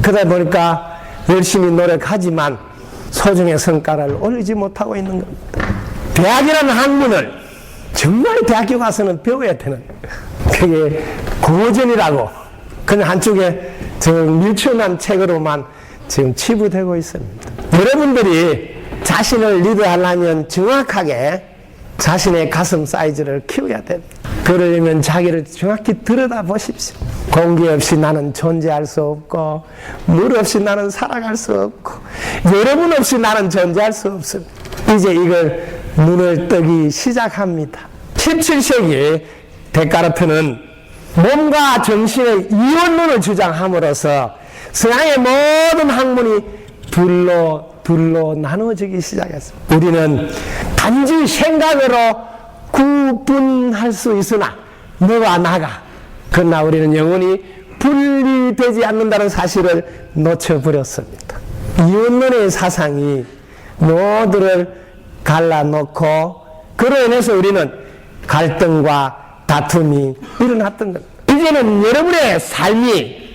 [SPEAKER 2] 그러다 보니까 열심히 노력하지만 소중의 성과를 올리지 못하고 있는 겁니다. 대학이라는 학문을 정말 대학교 가서는 배워야 되는, 그게 고전이라고 그냥 한쪽에 밀쳐난 책으로만 지금 치부되고 있습니다. 여러분들이 자신을 리드하려면 정확하게 자신의 가슴 사이즈를 키워야 됩니다. 그러려면 자기를 정확히 들여다 보십시오. 공기 없이 나는 존재할 수 없고, 물 없이 나는 살아갈 수 없고, 여러분 없이 나는 존재할 수 없습니다. 이제 이걸 눈을 뜨기 시작합니다. 17세기 데카르트는 몸과 정신의 이원론을 주장함으로써 서양의 모든 학문이 둘로 나누어지기 시작했습니다. 우리는 단지 생각으로 구분할 수 있으나 너와 나가, 그러나 우리는 영원히 분리되지 않는다는 사실을 놓쳐버렸습니다. 이원론의 사상이 모두를 갈라놓고 그로 인해서 우리는 갈등과 다툼이 일어났던 겁니다. 이제는 여러분의 삶이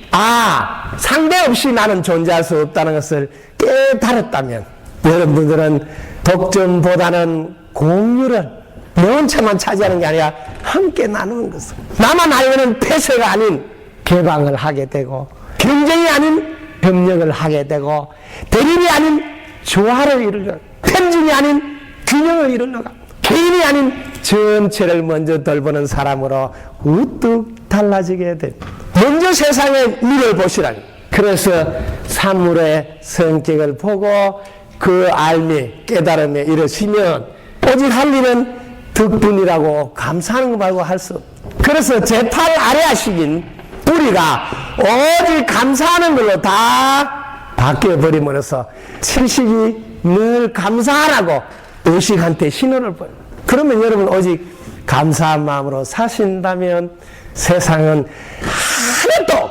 [SPEAKER 2] 상대 없이 나는 존재할 수 없다는 것을 깨달았다면 여러분들은 독점보다는 공유를 내 혼자만 차지하는 게 아니라 함께 나누는 것을, 나만 알고는 폐쇄가 아닌 개방을 하게 되고, 경쟁이 아닌 협력을 하게 되고, 대립이 아닌 조화를 이루려고, 편중이 아닌 균형을 이루려고, 개인이 아닌 전체를 먼저 돌보는 사람으로 우뚝 달라지게 됩니다. 먼저 세상의 일을 보시라니. 그래서 사물의 성격을 보고 그 알미, 깨달음에 이르시면 오직 할 일은 덕분이라고 감사하는 거 말고 할 수 없다. 그래서 제 팔 아래 하시긴 뿌리가 오직 감사하는 걸로 다 바뀌어버림으로써 칠식이 늘 감사하라고 의식한테 신호를 보여요. 그러면 여러분 오직 감사한 마음으로 사신다면 세상은 하나도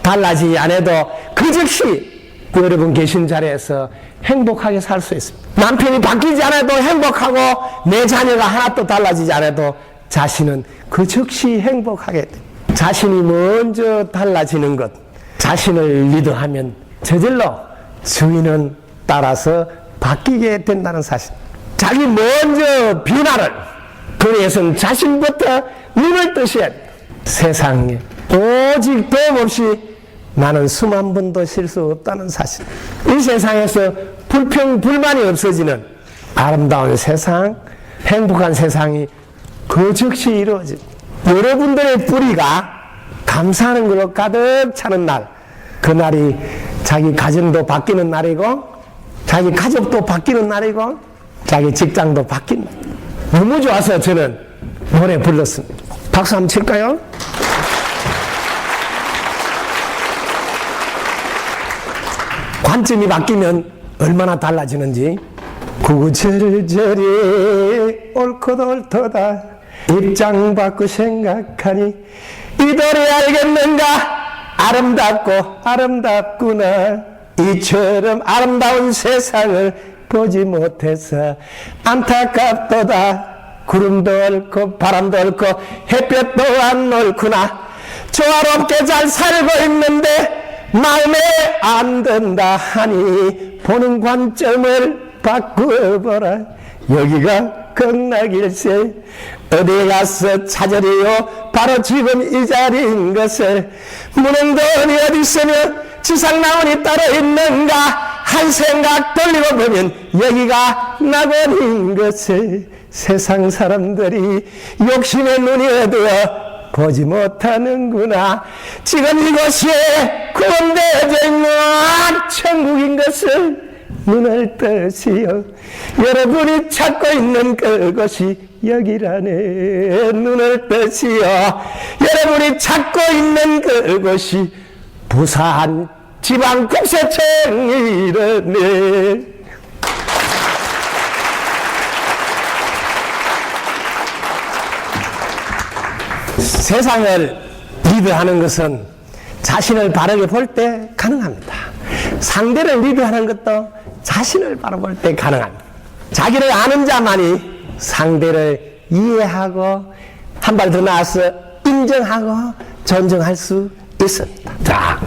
[SPEAKER 2] 달라지지 않아도 그 즉시 여러분 계신 자리에서 행복하게 살 수 있습니다. 남편이 바뀌지 않아도 행복하고 내 자녀가 하나도 달라지지 않아도 자신은 그 즉시 행복하게 됩니다. 자신이 먼저 달라지는 것, 자신을 리드하면 저절로 주인은 따라서 바뀌게 된다는 사실. 자기 먼저 변화를, 그래서는 자신부터 눈을 뜨셔야 돼요. 세상에 오직 도움 없이 나는 숨 한 번도 쉴 수 없다는 사실. 이 세상에서 불평, 불만이 없어지는 아름다운 세상, 행복한 세상이 그 즉시 이루어집니다. 여러분들의 뿌리가 감사하는 걸로 가득 차는 날, 그날이 자기 가정도 바뀌는 날이고, 자기 가족도 바뀌는 날이고, 자기 직장도 바뀐 날. 너무 좋아서 저는 노래 불렀습니다. 박수 한번 칠까요? 관점이 바뀌면 얼마나 달라지는지. 구절절이 옳고도 옳도다 입장 바꾸 생각하니 이들이 알겠는가 아름답고 아름답구나. 이처럼 아름다운 세상을 보지 못해서 안타깝도다. 구름도 옳고 바람도 옳고 햇볕도 안 옳구나. 조화롭게 잘 살고 있는데 마음에 안 든다 하니 보는 관점을 바꾸어보라. 여기가 극락일세 어디 가서 찾으리요 바로 지금 이 자리인 것을 무능돈이 어디 있으면 지상 나온이 따로 있는가 한 생각 돌리고 보면 여기가 낙원인 것을 세상 사람들이 욕심에 눈이 어두워 보지 못하는구나. 지금 이곳이 구원되어져 있는 천국인 것을 눈을 뜨시어 여러분이 찾고 있는 그것이 여기라네. 눈을 뜨시어 여러분이 찾고 있는 그것이 부산 지방국세청이라네. 세상을 리드하는 것은 자신을 바르게 볼 때 가능합니다. 상대를 리드하는 것도 자신을 바라볼 때 가능합니다. 자기를 아는 자만이 상대를 이해하고 한 발 더 나아서 인정하고 존중할 수 있습니다. 자,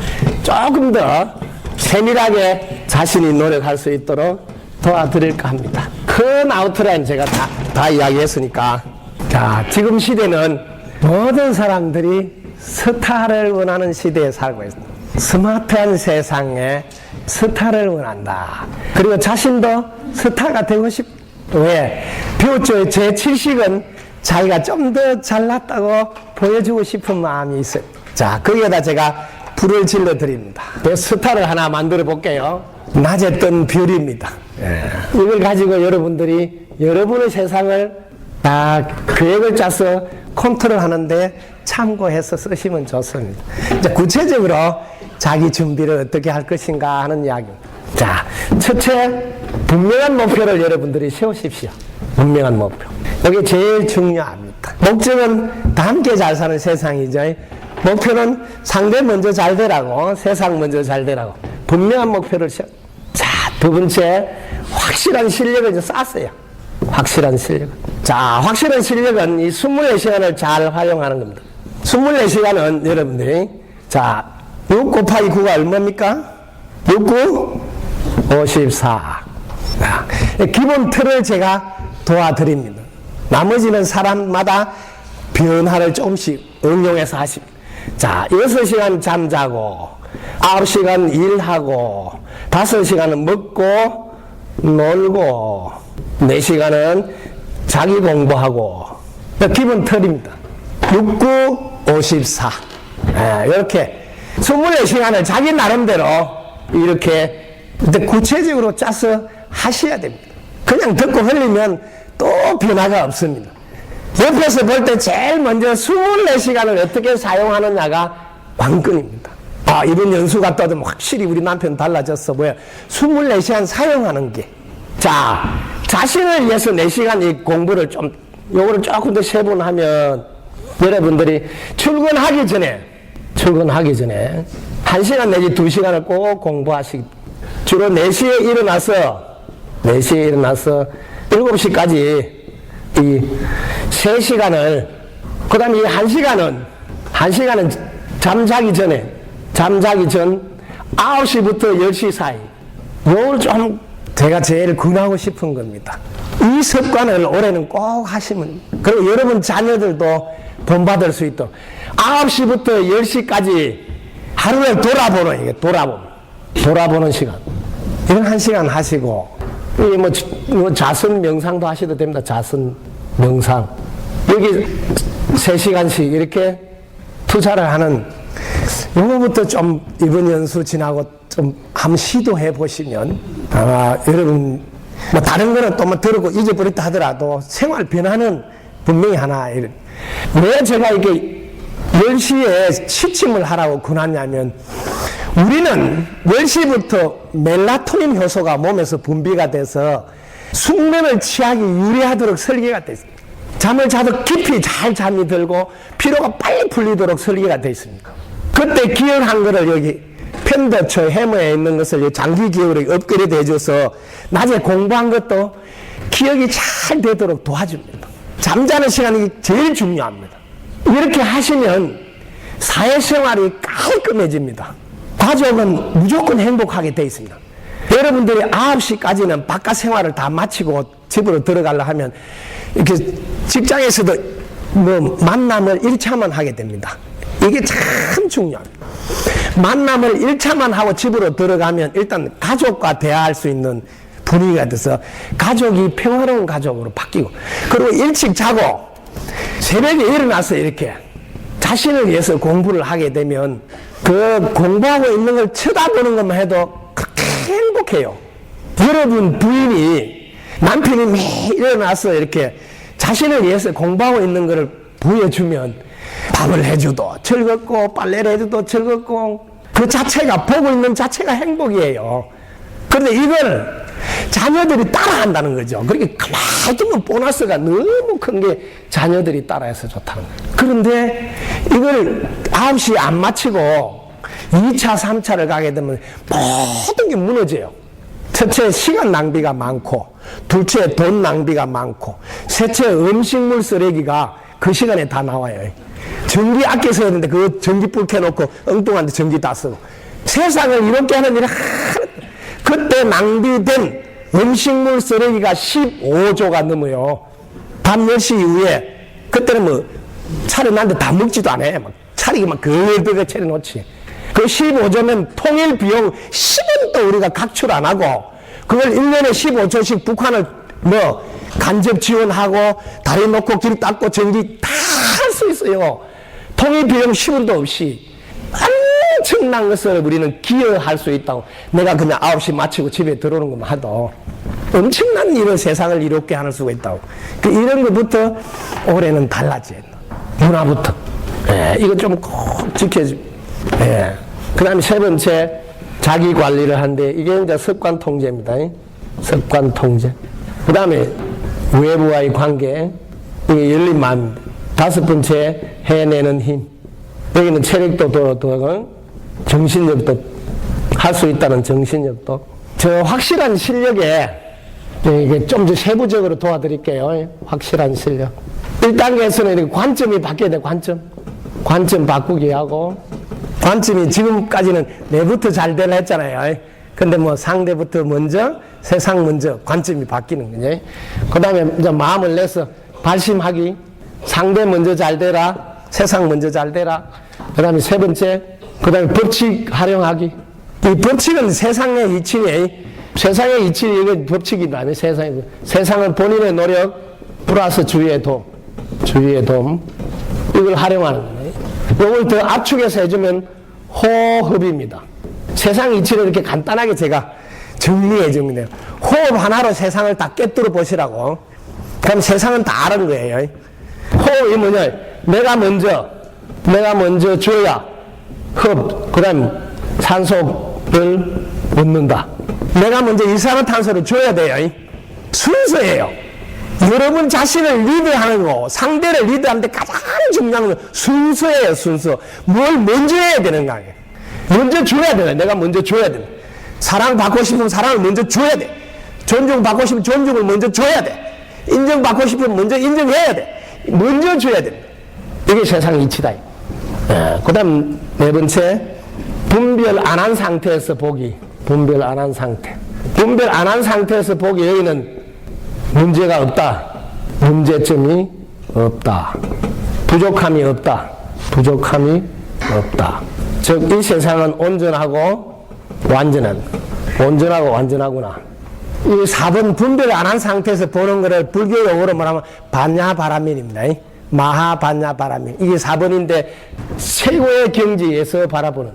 [SPEAKER 2] 조금 더 세밀하게 자신이 노력할 수 있도록 도와드릴까 합니다. 큰 아웃라인 제가 다 이야기했으니까. 자, 지금 시대는 모든 사람들이 스타를 원하는 시대에 살고 있습니다. 스마트한 세상에 스타를 원한다. 그리고 자신도 스타가 되고 싶다. 왜? 비오초의 제7식은 자기가 좀 더 잘났다고 보여주고 싶은 마음이 있어요. 자, 거기에다 제가 불을 질러 드립니다. 스타를 하나 만들어 볼게요. 낮에 뜬 별입니다. 이걸 가지고 여러분들이 여러분의 세상을 다 계획을 짜서 컨트롤 하는데 참고해서 쓰시면 좋습니다. 이제 구체적으로 자기 준비를 어떻게 할 것인가 하는 이야기입니다. 자, 첫째, 분명한 목표를 여러분들이 세우십시오. 분명한 목표. 이게 제일 중요합니다. 목적은 다 함께 잘 사는 세상이죠. 목표는 상대 먼저 잘 되라고, 세상 먼저 잘 되라고. 분명한 목표를 세워. 자, 두 번째, 확실한 실력을 이제 쌓았어요. 확실한 실력. 자, 확실한 실력은 이 24시간을 잘 활용하는 겁니다. 24시간은 여러분들이, 자, 6 곱하기 9가 얼마입니까? 6, 9, 54. 자, 기본 틀을 제가 도와드립니다. 나머지는 사람마다 변화를 조금씩 응용해서 하십니다. 자, 6시간 잠자고, 9시간 일하고, 5시간은 먹고, 놀고, 4시간은 자기 공부하고, 기본 틀입니다. 6, 9, 54. 이렇게 24시간을 자기 나름대로 이렇게 구체적으로 짜서 하셔야 됩니다. 그냥 듣고 흘리면 또 변화가 없습니다. 옆에서 볼 때 제일 먼저 24시간을 어떻게 사용하느냐가 관건입니다. 아, 이번 연수가 떠도 확실히 우리 남편 달라졌어. 뭐야? 24시간 사용하는 게. 자, 자신을 위해서 4시간 이 공부를 요거를 조금 더 세분하면 여러분들이 출근하기 전에 1시간 내지 2시간을 꼭 공부하시기. 주로 4시에 일어나서 7시까지 이 3시간을, 그 다음에 이 1시간은 잠자기 전 9시부터 10시 사이. 요걸 좀 제가 제일 권하고 싶은 겁니다. 이 습관을 올해는 꼭 하시면, 그리고 여러분 자녀들도 본받을 수 있도록 9시부터 10시까지 하루를 돌아보는 시간. 이건 1시간 하시고, 뭐 자선 명상도 하셔도 됩니다. 자선 명상. 여기 3시간씩 이렇게 투자를 하는, 요거부터 좀 이번 연수 지나고 좀 한번 시도해 보시면 아마 여러분, 뭐 다른 거는 또 뭐 들고 잊어버렸다 하더라도 생활 변화는 분명히 하나. 왜 제가 이렇게 10시에 취침을 하라고 권하냐면, 우리는 10시부터 멜라토닌 효소가 몸에서 분비가 돼서 숙면을 취하기 유리하도록 설계가 되어 있습니다. 잠을 자도 깊이 잘 잠이 들고 피로가 빨리 풀리도록 설계가 되어 있습니다. 그때 기억한 거를 여기 펜더처 해머에 있는 것을 장기 기억으로 업그레이드 해줘서 낮에 공부한 것도 기억이 잘 되도록 도와줍니다. 잠자는 시간이 제일 중요합니다. 이렇게 하시면 사회생활이 깔끔해집니다. 가족은 무조건 행복하게 되어 있습니다. 여러분들이 9시까지는 바깥 생활을 다 마치고 집으로 들어가려 하면 이렇게 직장에서도 뭐 만남을 1차만 하게 됩니다. 이게 참 중요합니다. 만남을 1차만 하고 집으로 들어가면 일단 가족과 대화할 수 있는 분위기가 돼서 가족이 평화로운 가족으로 바뀌고, 그리고 일찍 자고 새벽에 일어나서 이렇게 자신을 위해서 공부를 하게 되면 그 공부하고 있는 걸 쳐다보는 것만 해도 그렇게 행복해요. 여러분 부인이 남편이 매일 일어나서 이렇게 자신을 위해서 공부하고 있는 것을 보여주면 밥을 해줘도 즐겁고 빨래를 해줘도 즐겁고 그 자체가, 보고 있는 자체가 행복이에요. 그런데 이걸 자녀들이 따라한다는 거죠. 그렇게 가만히 두면 보너스가 너무 큰 게 자녀들이 따라해서 좋다는 거예요. 그런데 이걸 9시에 안 마치고 2차, 3차를 가게 되면 모든 게 무너져요. 첫째, 시간 낭비가 많고, 둘째, 돈 낭비가 많고, 셋째, 음식물 쓰레기가 그 시간에 다 나와요. 전기 아껴 써야 되는데 그 전기 불 켜놓고 엉뚱한데 전기 다 쓰고, 세상을 이렇게 하는 일이 그때 낭비된 음식물 쓰레기가 15조가 넘어요. 밤 10시 이후에. 그때는 뭐 차를 나한테 다 먹지도 않아요. 막 차리기 막 그거 차려놓지. 그 15조면 통일 비용 10원도 우리가 각출 안 하고, 그걸 1년에 15조씩 북한을 뭐 간접 지원하고 다리 놓고 길 닦고 전기 다 할 수 있어요. 통일 비용 10원도 없이 엄청난 것을 우리는 기여할 수 있다고. 내가 그냥 9시 마치고 집에 들어오는 것만 해도 엄청난 일을, 세상을 이롭게 할 수가 있다고. 이런 것부터 올해는 달라져요. 문화부터. 이거 좀 꼭 지켜줘. 그 다음에 세 번째, 자기 관리를 한데, 이게 이제 습관 통제입니다. 습관 통제. 그 다음에 외부와의 관계, 이게 열린 마음. 다섯 번째, 해내는 힘. 여기는 체력도 더 정신력도 할 수 있다는 정신력도. 저 확실한 실력에 이게 좀 더 세부적으로 도와드릴게요. 확실한 실력. 1단계에서는 이렇게 관점이 바뀌어야 돼. 관점 바꾸기 하고, 관점이 지금까지는 내부터 잘 되라 했잖아요. 근데 뭐 상대부터 먼저, 세상 먼저 관점이 바뀌는 거죠. 그 다음에 이제 마음을 내서 발심하기, 상대 먼저 잘 되라, 세상 먼저 잘 되라. 그 다음에 세 번째, 그 다음에 법칙 활용하기. 이 법칙은 세상의 이치예요. 세상의 이치, 이게 법칙이다. 세상은 본인의 노력 플러스 주위의 도움. 이걸 활용하는 거예요. 이걸 더 압축해서 해주면 호흡입니다. 세상 이치를 이렇게 간단하게 제가 정리해 줍니다. 호흡 하나로 세상을 다 꿰뚫어 보시라고. 그럼 세상은 다 아는 거예요. 호흡이 뭐냐? 내가 먼저 줘야 그 다음 산소를 얻는다. 내가 먼저 이산화탄소를 줘야 돼요. 순서예요. 여러분 자신을 리드하는 거, 상대를 리드하는데 가장 중요한 건 순서예요. 순서. 뭘 먼저 해야 되는가. 먼저 줘야 돼요. 내가 먼저 줘야 돼. 사랑받고 싶으면 사랑을 먼저 줘야 돼. 존중받고 싶으면 존중을 먼저 줘야 돼. 인정받고 싶으면 먼저 인정해야 돼. 먼저 줘야 돼. 이게 세상 이치다. 그 다음 네 번째, 분별 안 한 상태에서 보기. 분별 안 한 상태. 분별 안 한 상태에서 보기. 여기는 문제가 없다. 문제점이 없다. 부족함이 없다. 부족함이 없다. 즉, 이 세상은 온전하고 완전한, 온전하고 완전하구나. 이 4번 분별 안 한 상태에서 보는 것을 불교 용어로 말하면 반야바라밀입니다. 마하반야바라밀. 이게 4번인데 최고의 경지에서 바라보는.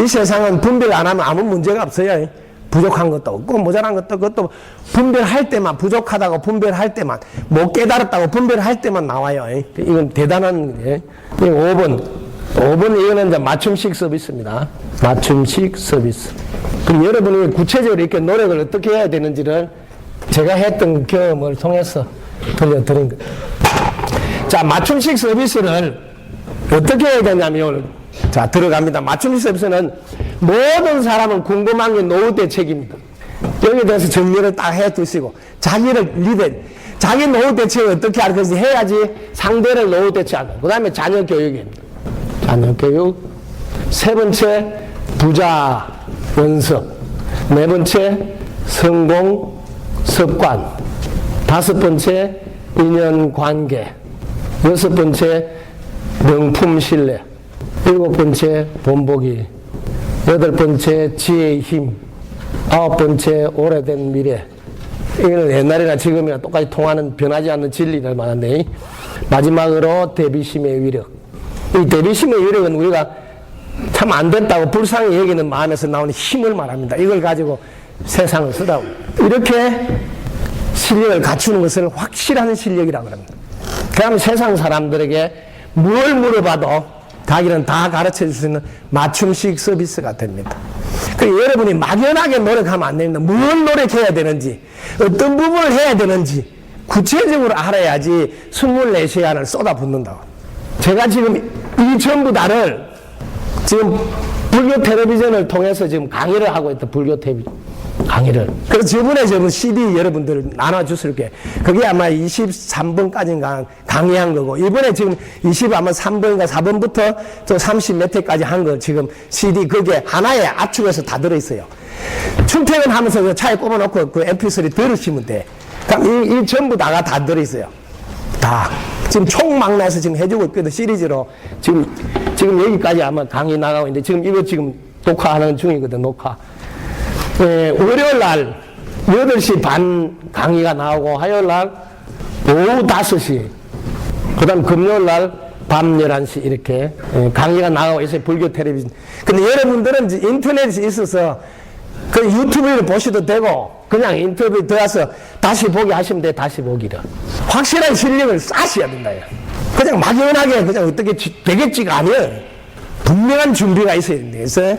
[SPEAKER 2] 이 세상은 분별 안 하면 아무 문제가 없어요. 부족한 것도 없고 모자란 것도 없고, 그것도 분별할 때만, 부족하다고 분별할 때만, 못 깨달았다고 분별할 때만 나와요. 이건 대단한 거예요. 5번 이거는 이제 맞춤식 서비스입니다. 맞춤식 서비스. 그럼 여러분이 구체적으로 이렇게 노력을 어떻게 해야 되는지를 제가 했던 경험을 통해서 들려드린 거예요. 자, 맞춤식 서비스를 어떻게 해야 되냐면, 자, 들어갑니다. 맞춤식 서비스는 모든 사람은 궁금한 게 노후 대책입니다. 여기에 대해서 정리를 딱 해 두시고, 자기를 리드, 자기 노후 대책을 어떻게 할 것인지 해야지 상대를 노후 대책하고, 그 다음에 자녀 교육입니다. 자녀 교육. 세 번째, 부자 연습. 네 번째, 성공 습관. 다섯 번째, 인연 관계. 여섯 번째 명품 신뢰, 일곱 번째 본보기, 여덟 번째 지혜의 힘, 아홉 번째 오래된 미래. 이거는 옛날이나 지금이나 똑같이 통하는 변하지 않는 진리를 말하는데, 마지막으로 대비심의 위력. 이 대비심의 위력은 우리가 참 안 됐다고 불쌍히 여기는 마음에서 나오는 힘을 말합니다. 이걸 가지고 세상을 쓰라고. 이렇게 실력을 갖추는 것을 확실한 실력이라고 합니다. 그러면 세상 사람들에게 뭘 물어봐도 자기는 다 가르쳐 줄 수 있는 맞춤식 서비스가 됩니다. 그러니까 여러분이 막연하게 노력하면 안 됩니다. 뭘 노력해야 되는지, 어떤 부분을 해야 되는지 구체적으로 알아야지 24시간을 쏟아붓는다고. 제가 지금 이 전부 다를 지금 불교 텔레비전을 통해서 지금 강의를 하고 있다. 불교 텔레비전 강의를. 그래서 저번에 CD 여러분들 나눠줬을 게 그게 아마 23번까지인가 강의한 거고, 이번에 지금 아마 3번인가 4번부터 또 30 몇 회까지 한 거 지금 CD 그게 하나에 압축해서 다 들어있어요. 출퇴근하면서 그 차에 꼽아놓고 그 MP3 들으시면 돼. 그럼 이 전부 다가 다 들어있어요. 다. 지금 총망라해서 지금 해주고 있거든. 시리즈로. 지금 여기까지 아마 강의 나가고 있는데, 지금 이거 지금 녹화하는 중이거든, 녹화. 월요일 날 8시 반 강의가 나오고, 화요일 날 오후 5시, 그 다음 금요일 날 밤 11시 이렇게 강의가 나가고 있어요. 불교 텔레비전. 근데 여러분들은 이제 인터넷이 있어서 그 유튜브를 보셔도 되고, 그냥 인터뷰 들어가서 다시 보기 하시면 돼. 다시 보기를. 확실한 실력을 쌓으셔야 된다. 그냥 막연하게 그냥 어떻게 되겠지가 아니에요. 분명한 준비가 있어야 된다. 그래서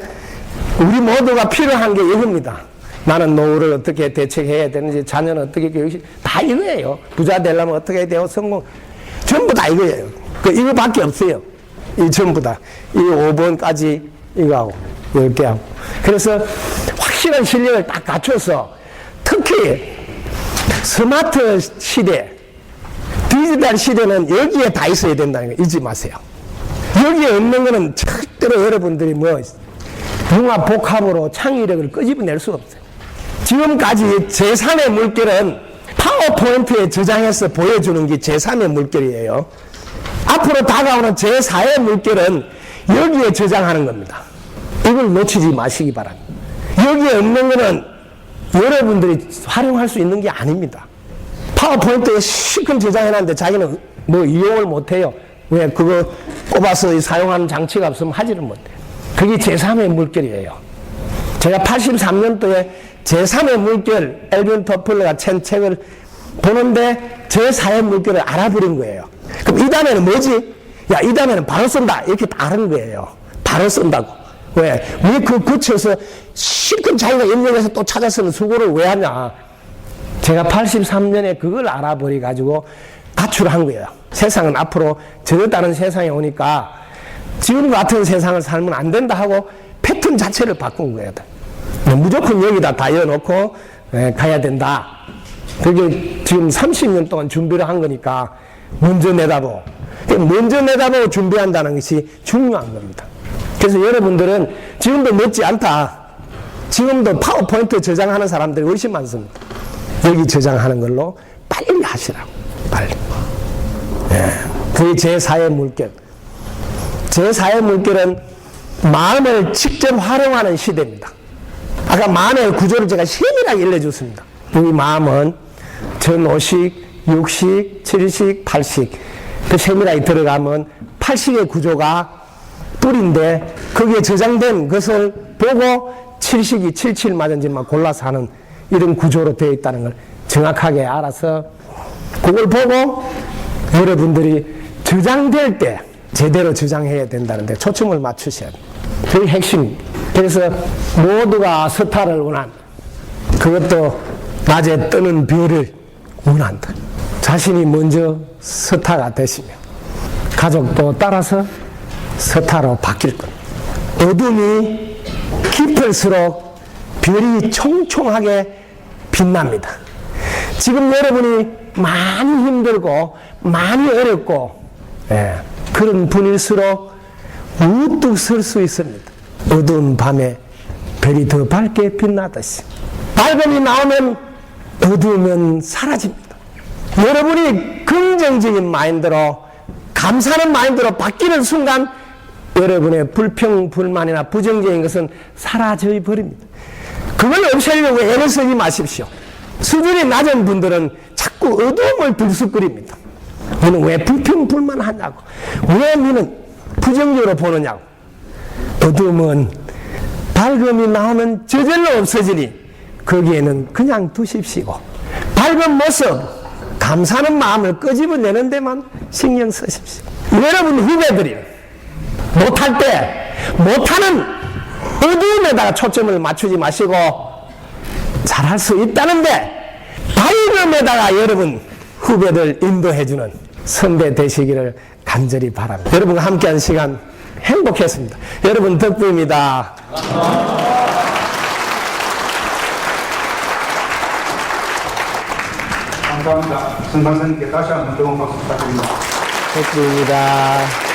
[SPEAKER 2] 우리 모두가 필요한 게 이겁니다. 나는 노후를 어떻게 대책해야 되는지, 자녀는 어떻게 교육시, 다 이거예요. 부자 되려면 어떻게 해야 돼요? 성공. 전부 다 이거예요. 이거밖에 없어요. 이 전부 다. 이 5번까지 이거하고, 10개 하고. 그래서 확실한 실력을 딱 갖춰서, 특히 스마트 시대, 디지털 시대는 여기에 다 있어야 된다는 거 잊지 마세요. 여기에 없는 거는 절대로 여러분들이 융합 복합으로 창의력을 끄집어낼 수가 없어요. 지금까지 제3의 물결은 파워포인트에 저장해서 보여주는 게 제3의 물결이에요. 앞으로 다가오는 제4의 물결은 여기에 저장하는 겁니다. 이걸 놓치지 마시기 바랍니다. 여기에 없는 거는 여러분들이 활용할 수 있는 게 아닙니다. 파워포인트에 실컷 저장해놨는데 자기는 이용을 못해요. 왜? 그거 꼽아서 사용하는 장치가 없으면 하지를 못해요. 그게 제3의 물결이에요. 제가 83년도에 제3의 물결, 엘빈 토플러가 챈 책을 보는데 제4의 물결을 알아버린 거예요. 그럼 이 다음에는 뭐지? 야, 이 다음에는 바로 쏜다. 이렇게 다른 거예요. 바로 쏜다고. 왜 그 고쳐서 실컷 자기가 입력해서 또 찾아서는 수고를 왜 하냐? 제가 83년에 그걸 알아버려가지고 가출을 한 거예요. 세상은 앞으로 전혀 다른 세상에 오니까 지금 같은 세상을 살면 안 된다 하고 패턴 자체를 바꾼 거예요. 무조건 여기다 다 열어놓고 가야 된다. 그게 지금 30년 동안 준비를 한 거니까 먼저 내다보고 준비한다는 것이 중요한 겁니다. 그래서 여러분들은 지금도 늦지 않다. 지금도 파워포인트 저장하는 사람들이 훨씬 많습니다. 여기 저장하는 걸로 빨리 하시라고. 빨리. 그게 제4의 물결. 제4의 물결은 마음을 직접 활용하는 시대입니다. 아까 마음의 구조를 제가 세밀하게 알려줬습니다. 우리 마음은 전5식, 6식, 7식, 8식. 그 세밀하게 들어가면 8식의 구조가 뿔인데 거기에 저장된 것을 보고 7식이 77 맞은지만 골라서 하는 이런 구조로 되어 있다는 걸 정확하게 알아서 그걸 보고 여러분들이 저장될 때 제대로 저장해야 된다는 데 초점을 맞추셔야 돼요. 그게 핵심입니다. 그래서 모두가 스타를 원한다. 그것도 낮에 뜨는 별을 원한다. 자신이 먼저 스타가 되시면 가족도 따라서 스타로 바뀔 겁니다. 어둠이 깊을수록 별이 총총하게 빛납니다. 지금 여러분이 많이 힘들고 많이 어렵고 그런 분일수록 우뚝 설 수 있습니다. 어두운 밤에 별이 더 밝게 빛나듯이 밝음이 나오면 어두우면 사라집니다. 여러분이 긍정적인 마인드로 감사하는 마인드로 바뀌는 순간 여러분의 불평, 불만이나 부정적인 것은 사라져 버립니다. 그걸 없애려고 애를 쓰지 마십시오. 수준이 낮은 분들은 자꾸 어두움을 들쑥거립니다. 너는 왜 불평, 불만하냐고. 왜 너는 부정적으로 보느냐고. 어두움은 밝음이 나오면 저절로 없어지니 거기에는 그냥 두십시오. 밝은 모습, 감사하는 마음을 끄집어내는 데만 신경 쓰십시오. 여러분 후배들이 못할 때 못하는 어두움에다가 초점을 맞추지 마시고 잘할 수 있다는데 밝음에다가 여러분 후배들 인도해주는 선배 되시기를 간절히 바랍니다. 여러분과 함께한 시간 행복했습니다. 여러분 덕분입니다.
[SPEAKER 1] 감사합니다. 선 강사님께 다시 한번 뜨거운 박수 부탁드립니다.
[SPEAKER 2] 덕분입니다.